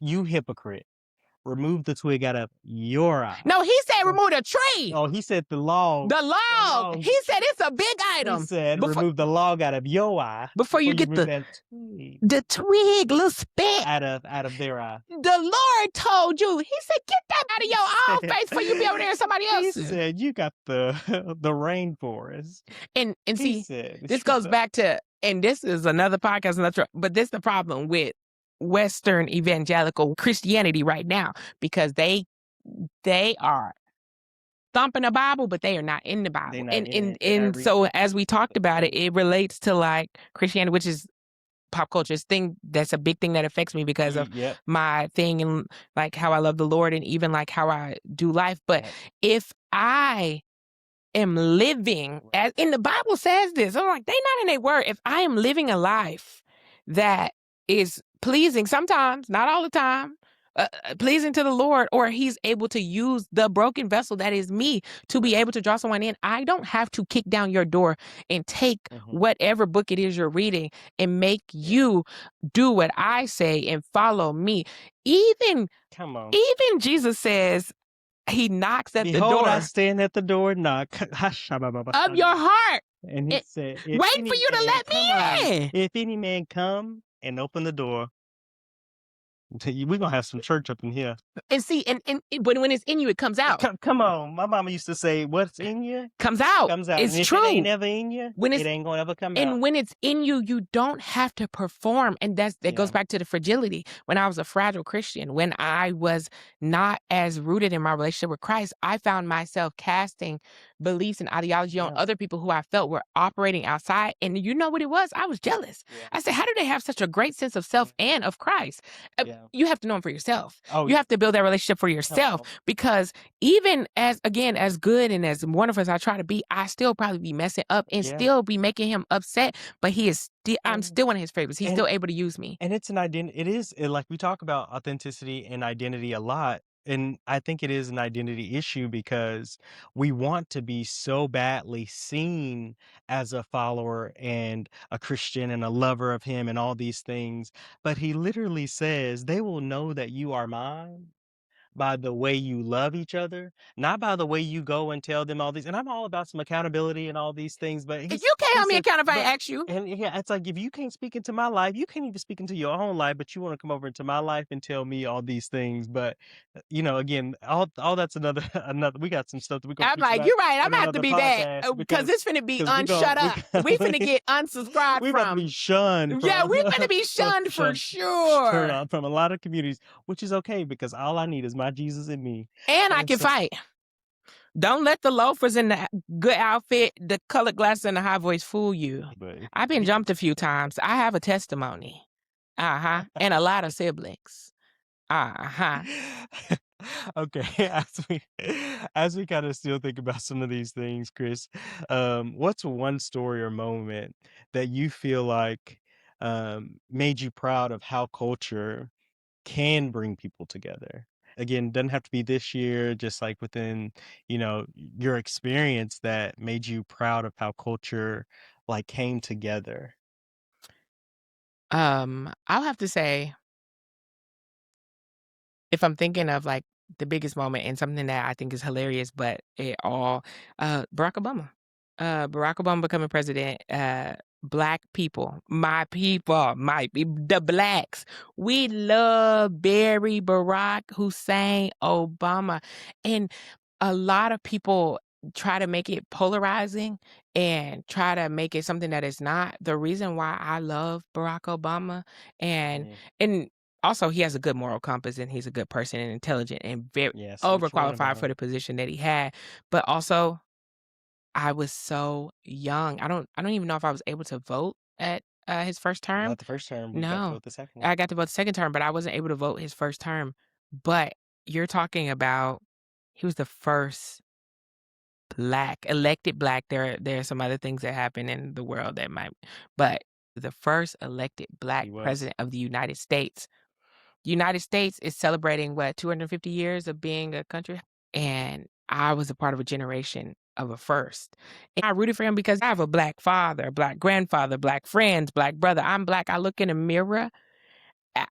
A: "You hypocrite, remove the twig out of your eye."
B: No, he said
A: So
B: remove the tree,
A: oh, he said the log.
B: the
A: The
B: log.
A: log.
B: He said it's a big
A: He
B: item.
A: said,
B: Before
A: "Remove the log out of your eye
B: before
A: before
B: you
A: you
B: get
A: remove that twig
B: the twig, little speck.
A: out of their eye."
B: The Lord told you. He said, get that out of
A: He
B: your own
A: said
B: face before you be over there in somebody
A: he
B: else's.
A: said, "You got the the rainforest."
B: And
A: He
B: see,
A: said,
B: this
A: "You
B: goes
A: the."
B: back to, and this is another podcast, but this is the problem with Western evangelical Christianity right now, because they are thumping the Bible, but they are not in the
A: They
B: Bible.
A: not
B: And
A: in
B: and
A: it. They not
B: and
A: reading
B: so
A: it.
B: as we talked about it,
A: Right.
B: it relates to like Christianity, which is pop culture. It's thing that's a big thing that affects me because of
A: Yep.
B: my thing and like how I love the Lord and even like how I do life. But
A: Yep.
B: if I am living
A: Right.
B: as and the Bible says this. I'm like, they not in their word. If I am living a life that is pleasing, sometimes, not all the time, pleasing to the Lord, or He's able to use the broken vessel that is me to be
A: Right.
B: able to draw someone in, I don't have to kick down your door and take
A: Mhm.
B: whatever book it is you're reading and make
A: Yeah.
B: you do what I say and follow me. Even
A: Come on.
B: even Jesus says He knocks at the
A: Behold, I
B: door
A: stand at the door and knock.
B: of your heart.
A: And he
B: It
A: said, "If
B: wait for
A: any
B: you to
A: man
B: let
A: come on,
B: me in.
A: if any man come and open the door, we're gonna have some church up in here."
B: And see, and when it's in you, it comes out.
A: Come on. My mama used to say, "What's in you
B: Comes out.
A: comes out, and
B: It's
A: if it ain't
B: true.
A: ever in you,
B: When
A: it
B: it's
A: ain't gonna ever come out."
B: And when it's in you, you don't have to perform. And that goes
A: Yeah.
B: back to the fragility. When I was a fragile Christian, when I was not as rooted in my relationship with Christ, I found myself casting beliefs and ideology on
A: Yeah.
B: other people who I felt were operating outside. And you know what it was? I was jealous.
A: Yeah.
B: I said, how do they have such a great sense of self and of Christ?
A: Yeah.
B: You have to know him for yourself.
A: Oh,
B: You have to build that relationship for
A: come
B: yourself,
A: on.
B: because even as, again, as good and as wonderful as I try to be, I still probably be messing up and
A: Yeah.
B: still be making him upset, but he is still I'm
A: Um,
B: still one of his favorites. He's
A: and
B: still able to use me.
A: and it's an identity. It is like we talk about authenticity and identity a lot. And I think it is an identity issue because we want to be so badly seen as a follower and a Christian and a lover of him and all these things. But he literally says, "They will know that you are mine by the way you love each other, not by the way you go and tell them all these." And I'm all about some accountability and all these things, but
B: If you can't
A: he
B: hold me
A: says,
B: accountable if I
A: but
B: ask you,
A: and yeah, it's like if you can't speak into my life, you can't even speak into your own life, but you want to come over into my life and tell me all these things. But again, all that's another another. We got some stuff that we're gonna
B: I'm
A: preach
B: like,
A: about
B: you're right. I'm
A: on
B: gonna have to
A: another
B: be back
A: podcast
B: because it's finna be
A: because
B: unshut up. We finna get unsubscribed
A: we about to be
B: from.
A: shunned
B: Yeah,
A: from
B: we finna be
A: from
B: shunned for
A: shunned turned
B: sure.
A: on from a lot of communities, which is okay because all I need is my Jesus and me.
B: And I
A: And
B: can
A: so,
B: fight. Don't let the loafers in the good outfit, the colored glasses, and the high voice fool you.
A: but
B: I've been
A: he
B: jumped a few times. I have a testimony. Uh-huh. And a lot of siblings. Uh-huh.
A: okay, as we kind of still think about some of these things, Chris, what's one story or moment that you feel like made you proud of how culture can bring people together? Again, doesn't have to be this year, just like within, your experience that made you proud of how culture like came together.
B: I'll have to say, if I'm thinking of, like, the biggest moment and something that I think is hilarious, but it all Barack Obama. Barack Obama becoming president, Black people, the Blacks, we love Barry, Barack Hussein Obama, and a lot of people try to make it polarizing and try to make it something that is not. The reason why I love Barack Obama and
A: Mhm.
B: and also, he has a good moral compass, and he's a good person and intelligent and very
A: Yeah, say what you want about
B: overqualified for
A: him.
B: the position that he had. But also, I was so young. I don't even know if I was able to vote at, his first term.
A: Not the first term, we got to
B: No.
A: vote the second one.
B: I got to vote second term, but I wasn't able to vote his first term. But you're talking about he was the first black. There are some other things that happen in the world that might, but the first elected black
A: He was.
B: president of the United States. United States is celebrating what, 250 years of being a country? And I was a part of a generation of a first. And I rooted for him because I have a black father, black grandfather, black friends, black brother. I'm black. I look in a mirror.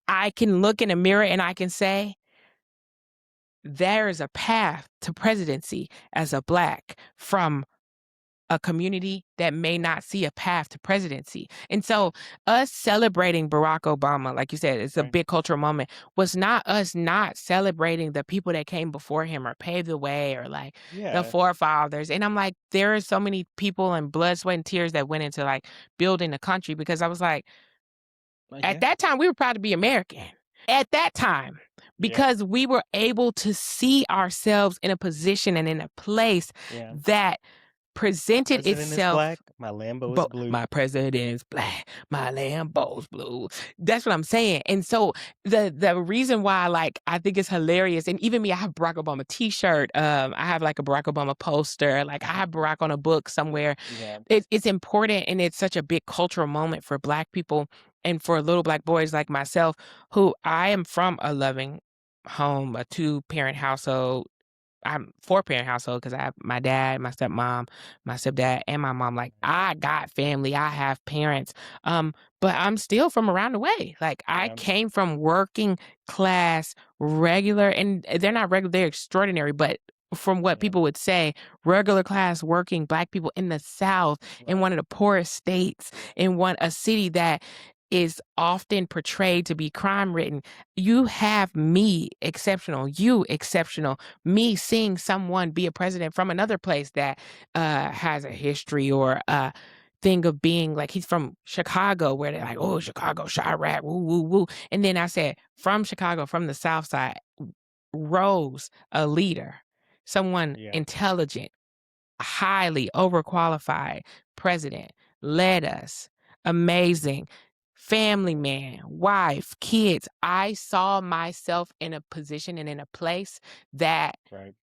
B: I can look in a mirror and I can say, there is a path to presidency as a black from a community that may not see a path to presidency. And so us celebrating Barack Obama, like you said, it's a
A: Right.
B: big cultural moment, was not us not celebrating the people that came before him or paved the way or like the
A: Yeah.
B: forefathers. And I'm like, there are so many people and blood, sweat, and tears that went into like building the country because I was like, at
A: Yeah.
B: that time, we were proud to be American. At that time,
A: Yeah.
B: because we were able to see ourselves in a position and in a place
A: Yeah.
B: that
A: My
B: presented
A: president is
B: itself.
A: black. My Lambo is
B: But
A: blue.
B: my president's black, my Lambo's blue. That's what I'm saying. And so the reason why, like, I think it's hilarious, and even me, I have Barack Obama T-shirt. I have like a Barack Obama poster. Like I have Barack on a book somewhere.
A: Yeah.
B: It's important, and it's such a big cultural moment for Black people and for little Black boys like myself, who I am from a loving home, a two-parent household. I'm four-parent household because I have my dad, my stepmom, my stepdad, and my mom. Like,
A: Right.
B: I got family, I have parents, but I'm still from around the way. Like, I
A: Yeah.
B: came from working class, regular, and they're not regular, they're extraordinary, but from what
A: Yeah.
B: people would say, regular class working Black people in the South, in
A: Right.
B: one of the poorest states, in a city that is often portrayed to be crime-ridden. You have me exceptional, you exceptional, me seeing someone be a president from another place that has a history or a thing of being like he's from Chicago, where they're like, oh, Chicago, Chirac, woo, woo, woo. And then I said, from Chicago, from the South Side, rose a leader, someone
A: Yeah.
B: intelligent, highly overqualified president, led us, amazing, family man, wife, kids. I saw myself in a position and in a place that
A: Right.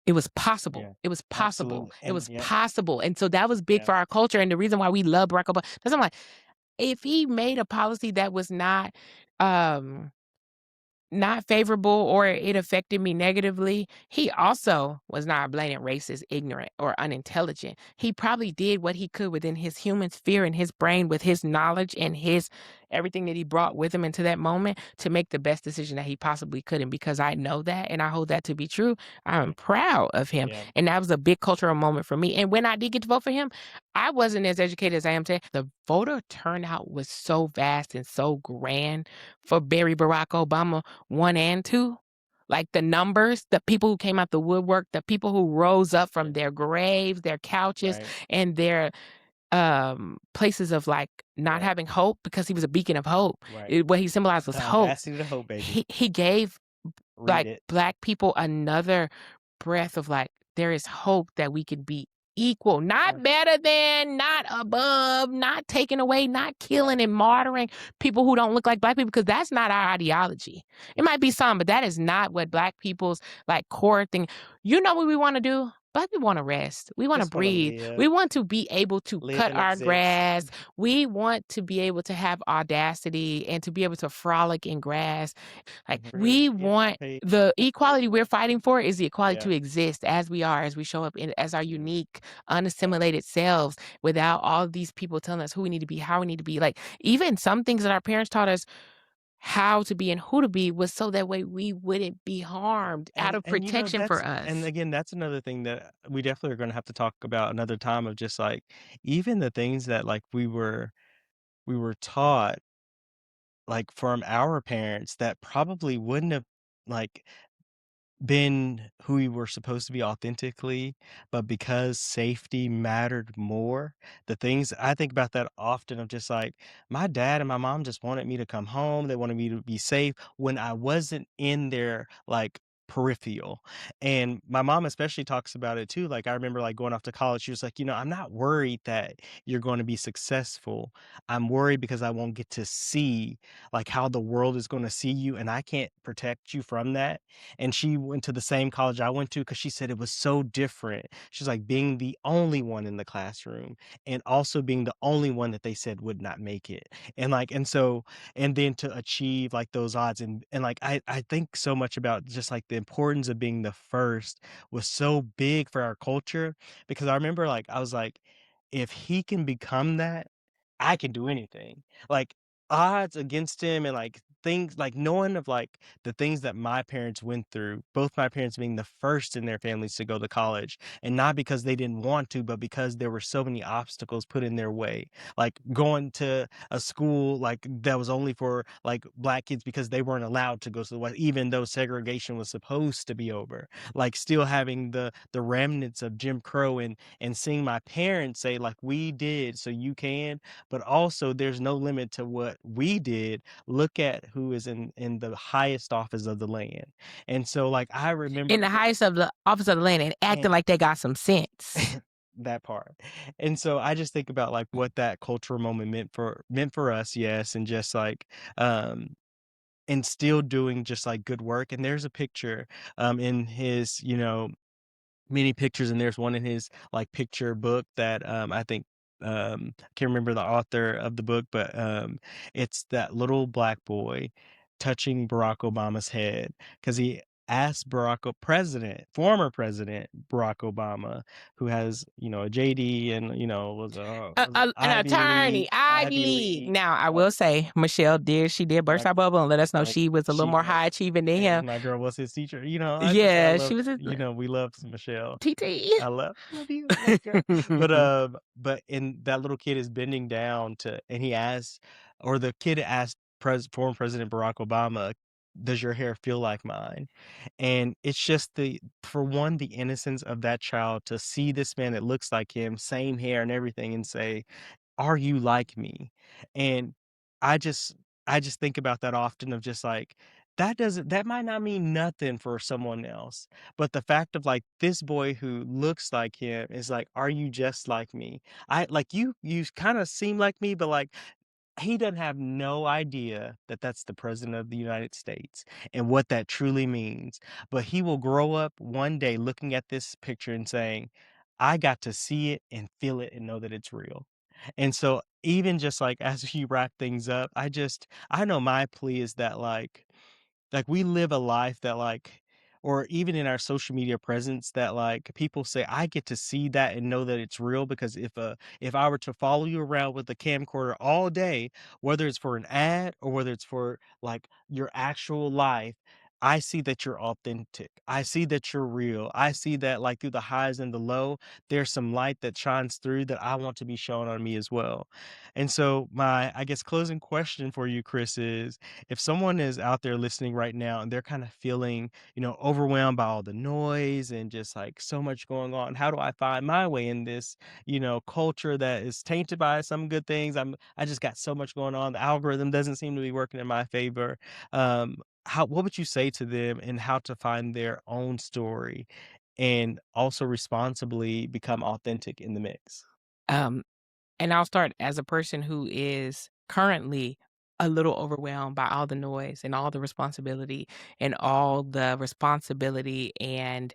B: it was possible.
A: Yeah.
B: It was possible.
A: Absolutely.
B: It
A: And
B: was
A: yeah.
B: possible. And so that was big
A: Yeah.
B: for our culture. And the reason why we love Barack Obama, because I'm like, if he made a policy that was um, not favorable or it affected me negatively, he also was not a blatant racist, ignorant, or unintelligent. He probably did what he could within his human sphere and his brain with his knowledge and his everything that he brought with him into that moment to make the best decision that he possibly could. And because I know that and I hold that to be true, I'm proud of him.
A: Yeah.
B: And that was a big cultural moment for me. And when I did get to vote for him, I wasn't as educated as I am today. The voter turnout was so vast and so grand for Barack Obama 1 and 2, like, the numbers, the people who came out the woodwork, the people who rose up from
A: Right.
B: their graves, their couches,
A: Right.
B: and their, places of, like, not
A: Right.
B: having hope because he was a beacon of hope.
A: Right.
B: What he symbolized was
A: The
B: hope.
A: audacity to hope, baby.
B: He gave
A: Read
B: like
A: it.
B: Black people another breath of like there is hope that we can be equal,
A: Yeah.
B: not better than, not above, not taking away, not
A: Right.
B: killing and martyring people who don't look like Black people because that's not our ideology. It might be some, but that is not what Black people's like core thing. You know what we want to do? Black people want to rest. We want to
A: Just want to
B: breathe. We
A: live,
B: want to be able to
A: live
B: cut
A: and
B: our
A: exist.
B: grass. We want to be able to have audacity and to be able to frolic in grass. Like,
A: Breathe,
B: we
A: get
B: want
A: paid.
B: the equality we're fighting for is the equality
A: Yeah.
B: to exist as we are, as we show up as our
A: Yeah.
B: unique,
A: Yeah.
B: unassimilated selves without all of these people telling us who we need to be, how we need to be. Like, even some things that our parents taught us how to be and who to be was so that way we wouldn't be harmed out of
A: And,
B: protection for
A: and
B: us.
A: again, that's another thing that we definitely are gonna have to talk about another time of just, like, even the things that, like, we were taught, like, from our parents that probably wouldn't have, like, been who we were supposed to be authentically, but because safety mattered more, the things I think about that often of just like, my dad and my mom just wanted me to come home, they wanted me to be safe when I wasn't in their, like peripheral. And my mom especially talks about it too. Like I remember like going off to college, she was like, I'm not worried that you're going to be successful. I'm worried because I won't get to see like how the world is going to see you and I can't protect you from that. And she went to the same college I went to because she said it was so different. She's like being the only one in the classroom and also being the only one that they said would not make it. And then to achieve like those odds and like I think so much about just like the importance of being the first was so big for our culture because I remember like I was like, if he can become that, I can do anything. Like odds against him and like things like knowing of like the things that my parents went through, both my parents being the first in their families to go to college, and not because they didn't want to, but because there were so many obstacles put in their way. Like going to a school like that was only for like black kids because they weren't allowed to go to the West, even though segregation was supposed to be over. Like still having the remnants of Jim Crow and seeing my parents say like we did so you can, but also there's no limit to what we did. Look at who is in the highest office of the land. And so like I
B: In
A: remember
B: the highest of the office of the land and acting like they got some sense.
A: that part. And so I just think about like what that cultural moment meant for us, yes, and just like and still doing just like good work. And there's a picture in his, many pictures, and there's one in his like picture book that I think I can't remember the author of the book, but it's that little black boy touching Barack Obama's head because he asked former President Barack Obama, who has a JD and was a
B: An
A: Ivy
B: attorney,
A: League,
B: Ivy
A: Ivy
B: League.
A: League,
B: Now, I will say, Michelle did burst
A: my
B: our bubble and let us know
A: my
B: she was a little
A: she
B: more high achieving than
A: and
B: him.
A: my girl was his teacher. I
B: Yeah, she
A: love,
B: was a
A: we love Michelle.
B: TT.
A: I love you, love you, girl. But and that little kid is bending down and he asks, or the kid asked former President Barack Obama, "Does your hair feel like mine?" And it's just for one, the innocence of that child to see this man that looks like him, same hair and everything, and say, "Are you like me?" And I just I just think about that often of just like, that might not mean nothing for someone else, but the fact of like this boy who looks like him is like, "Are you just like me? I like you kinda seem like me, but like he doesn't have no idea that that's the president of the United States and what that truly means, but he will grow up one day looking at this picture and saying, "I got to see it and feel it and know that it's real." And so even just, like, as you wrap things up, I know my plea is that, like, we live a life that, like, or even in our social media presence that, like, people say, "I get to see that and know that it's real," because if I were to follow you around with a camcorder all day, whether it's for an ad or whether it's for, like, your actual life, I see that you're authentic. I see that you're real. I see that, like, through the highs and the low, there's some light that shines through that I want to be shown on me as well. And so my, I guess, closing question for you, Chris, is if someone is out there listening right now and they're kind of feeling, overwhelmed by all the noise and just like so much going on, how do I find my way in this, culture that is tainted by some good things? I just got so much going on. The algorithm doesn't seem to be working in my favor. What would you say to them and how to find their own story and also responsibly become authentic in the mix?
B: Um, and I'll start as a person who is currently a little overwhelmed by all the noise and all the responsibility and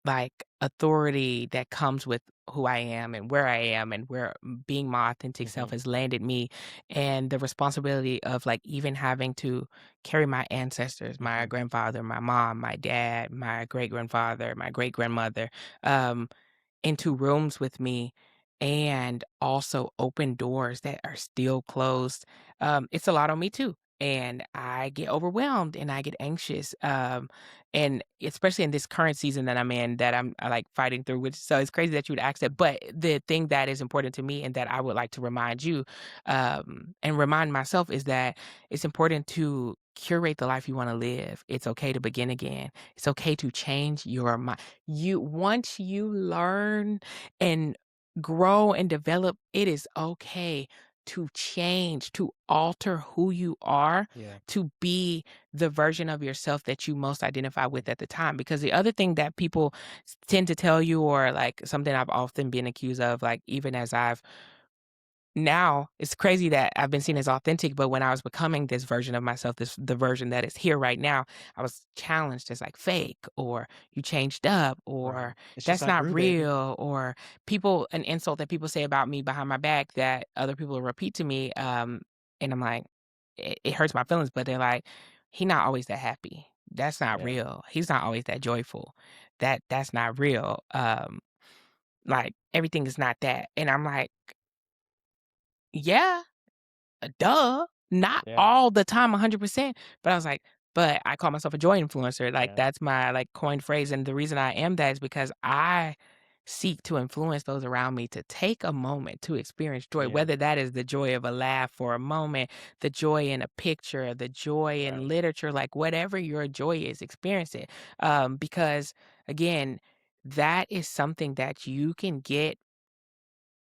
B: like, authority that comes with who I am and where being my authentic self
A: Mhm,
B: has landed me, and the responsibility of, like, even having to carry my ancestors, my
A: mhm,
B: grandfather, my mom, my dad, my great-grandfather, my great-grandmother, um into rooms with me and also open doors that are still closed. It's a lot on me too. And I get overwhelmed and I get anxious. And especially in this current season that I'm in, that I like fighting through, which so it's crazy that you would ask that. But the thing that is important to me and that I would like to remind you and remind myself is that it's important to curate the life you want to live. It's okay to begin again. It's okay to change your mind. Once you learn and grow and develop, it is okay to change, to alter who you are,
A: Yeah.
B: to be the version of yourself that you most identify with at the time. Because the other thing that people tend to tell you, or like something I've often been accused of, like even as I've now, it's crazy that I've been seen as authentic, but when I was becoming this version of myself, the version that is here right now, I was challenged as like fake, or you changed up,
A: Right.
B: or
A: It's just
B: that's
A: I
B: not
A: grew, baby.
B: real, or an insult that people say about me behind my back that other people will repeat to me. And I'm like, it hurts my feelings, but they're like, he not always that happy. That's not
A: Yeah.
B: real. He's not always that joyful. That's not real. Like everything is not that. And I'm like, yeah, duh, not
A: Yeah.
B: all the time 100%, but I was like, but I call myself a joy influencer, like,
A: Yeah.
B: that's my, like, coined phrase, and the reason I am that is because I seek to influence those around me to take a moment to experience joy,
A: Yeah.
B: whether that is the joy of a laugh for a moment, the joy in a picture, the joy in
A: Right.
B: literature, like, whatever your joy is, experience it, because, again, that is something that you can get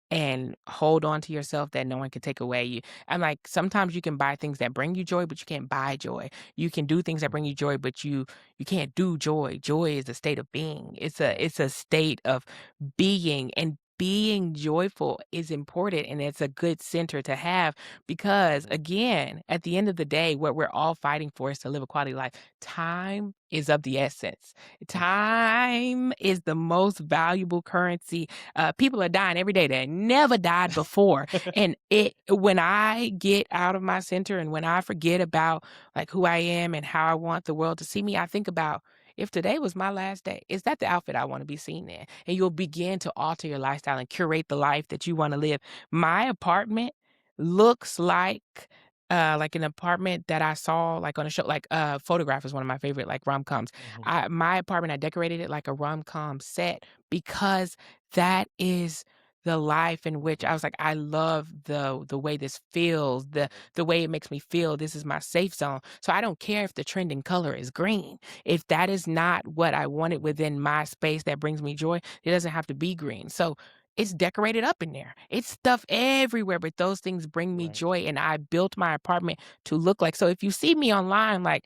B: and hold on to yourself that no one can take away you. I'm like, sometimes you can buy things that bring you joy, but you can't buy joy. You can do things that bring
A: Mhm.
B: you joy, but you can't do joy. Joy is a state of being.
A: Yeah.
B: It's a state of being, and being joyful is important, and it's a good center to have because
A: Mhm.
B: again, at the end of the day, what we're all fighting for is to live a quality life. Time is of the essence. Time is the most valuable currency. People are dying every day that never died before. And it when I get out of my center and when I forget about like who I am and how I want the world to see me, I think about if today was my last day, is that the outfit I want to be seen in? And you'll begin to alter your lifestyle and curate the life that you want to live. My apartment looks like an apartment that I saw like on a show, like Photograph is one of my favorite like rom-coms.
A: Mhm.
B: My apartment, I decorated it like a rom-com set because that is the life in which I was like, I love the way this feels,
A: Right.
B: the way it makes me feel. This is my safe zone. So I don't care if the trending color is green. If that is not what I wanted
A: Mhm.
B: within my space that brings me joy, it doesn't have to be green. So it's decorated up in there. It's stuff everywhere, but those things bring me
A: Right.
B: joy. And I built my apartment to look like so if you see me online, like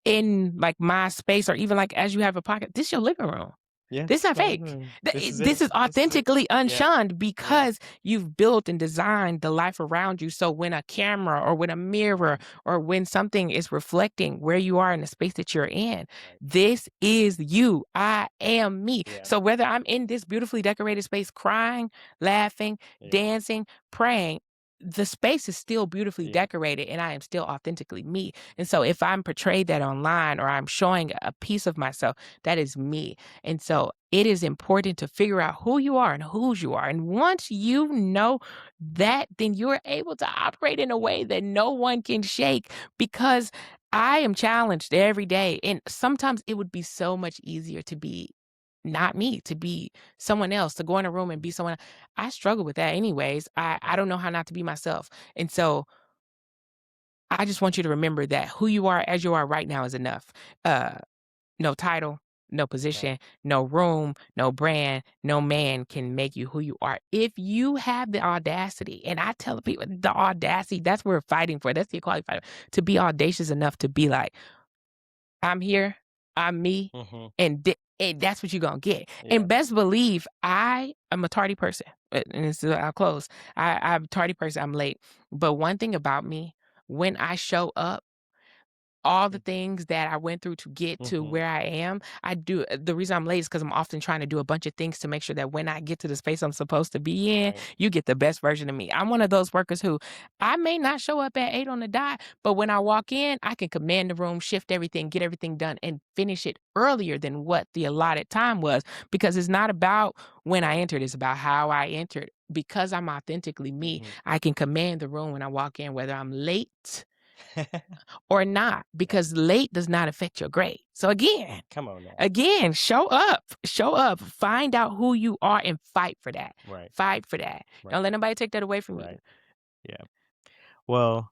B: in, like, my space or even, like, as you have a pocket, this your living room.
A: Yeah,
B: This
A: it's
B: not
A: my living
B: fake.
A: room. This is
B: This
A: it.
B: is
A: This is it.
B: authentically
A: Yeah.
B: unshunned
A: Yeah.
B: because you've built and designed the life around you, so when a camera or when a mirror
A: Right.
B: or when something is reflecting where you are in the space that you're in,
A: Right.
B: this is you. I am me.
A: Yeah.
B: So whether I'm in this beautifully decorated space crying, laughing,
A: Yeah.
B: dancing, praying, the space is still beautifully
A: Yeah.
B: decorated and I am still authentically me. And so if I'm portrayed that online or I'm showing a piece of myself, that is me. And so it is important to figure out who you are and whose you are. And once you know that, then you're able to operate in a
A: Yeah.
B: way that no one can shake because I am challenged every day. And sometimes it would be so much easier to be not me, to be someone else, to go in a room and be
A: Mhm.
B: someone. I struggle with that anyways. I
A: Right.
B: don't know how not to be myself. And so I just want you to remember that who you are as you are right now is enough. Uh, no title, no
A: Right.
B: position, no room, no brand, no man can make you who you are. If you have the audacity, and I tell people the audacity, that's what we're fighting for. That's the equality fight. To be audacious enough to be like, I'm here, I'm me,
A: Mhm.
B: and that's what you're gonna get.
A: Yeah.
B: And best believe I am a tardy person. And this is I'll close. I'm a tardy person, I'm late. But one thing about me, when I show up, all the
A: Mm.
B: things that I went through to get to
A: Mhm.
B: where I am, I do the reason I'm late is because 'cause I'm often trying to do a bunch of things to make sure that when I get to the space I'm supposed to be in,
A: Right.
B: you get the best version of me. I'm one of those workers who I may not show up at 8 on the dot, but when I walk in, I can command the room, shift everything, get everything done, and finish it earlier than what the allotted time was, because it's not about when I entered, it's about how I entered. Because I'm authentically me,
A: Mhm.
B: I can command the room when I walk in, whether I'm late or not,
A: Right.
B: because late does not affect your grade. So
A: Come on now.
B: again, show up, find out who you are and fight for that.
A: Right.
B: Fight for that.
A: Right.
B: Don't let nobody take that away from you.
A: Right. Yeah. Well,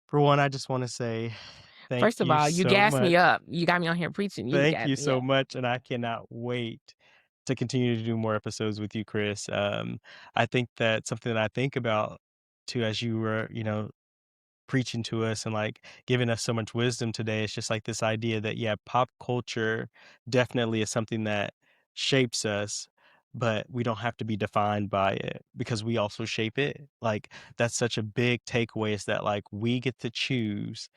A: for one, I just wanna say thank
B: First of
A: you
B: all, you
A: so
B: gassed
A: much.
B: me up. You got me on here preaching. You
A: Thank
B: got
A: you
B: me, yeah.
A: so much, and I cannot wait to continue to do more episodes with you, Chris. I think that something that I think about to as you were, preaching to us and like giving us so much wisdom today. It's just like this idea that, yeah, pop culture definitely is something that shapes us, but we don't have to be defined by it because we also shape it. Like, that's such a big takeaway is that, like, we get to choose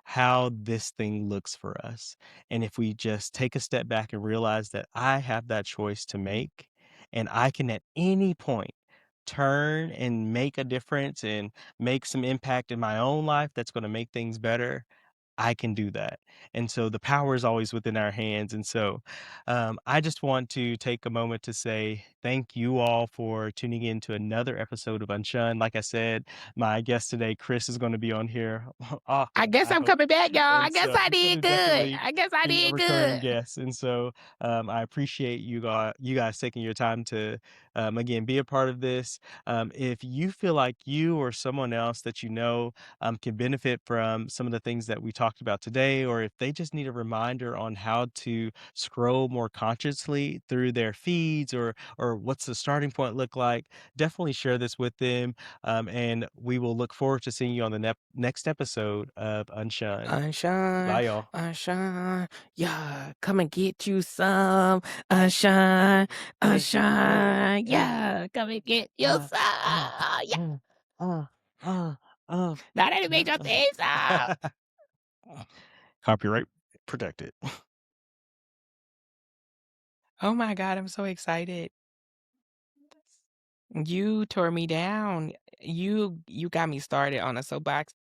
A: how this thing looks for us. And if we just take a step back and realize that I have that choice to make, and I can at any point turn and make a difference and make some impact in my own life that's gonna make things better, I can do that. And so the power is always within our hands. And so I just want to take a moment to say thank you all for tuning in to another episode of Unshunned. Like I said, my guest today, Chris, is going to be on here
B: I
A: often,
B: guess
A: I
B: I'm
A: hope.
B: coming back, y'all. I
A: And
B: guess
A: so
B: I
A: he's going
B: did
A: to
B: good.
A: definitely
B: I guess I
A: be a
B: did
A: recurring
B: good.
A: guest. And so I appreciate you guys taking your time to, again, be a part of this. If you feel like you or someone else that you know can benefit from some of the things that we talked about today, or if they just need a reminder on how to scroll more consciously through their feeds, or what's the starting point look like, definitely share this with them. And we will look forward to seeing you on the next episode of Unshunned.
B: Unshine,
A: Bye, y'all.
B: unshine, yeah, come and get you some. Unshine, unshine, yeah, come and get you
A: Uh,
B: some.
A: uh,
B: Yeah,
A: uh, uh, uh, uh,
B: now that it made your theme song.
A: Copyright protected.
B: Oh my God, I'm so excited. You tore me down. You got me started on a soapbox.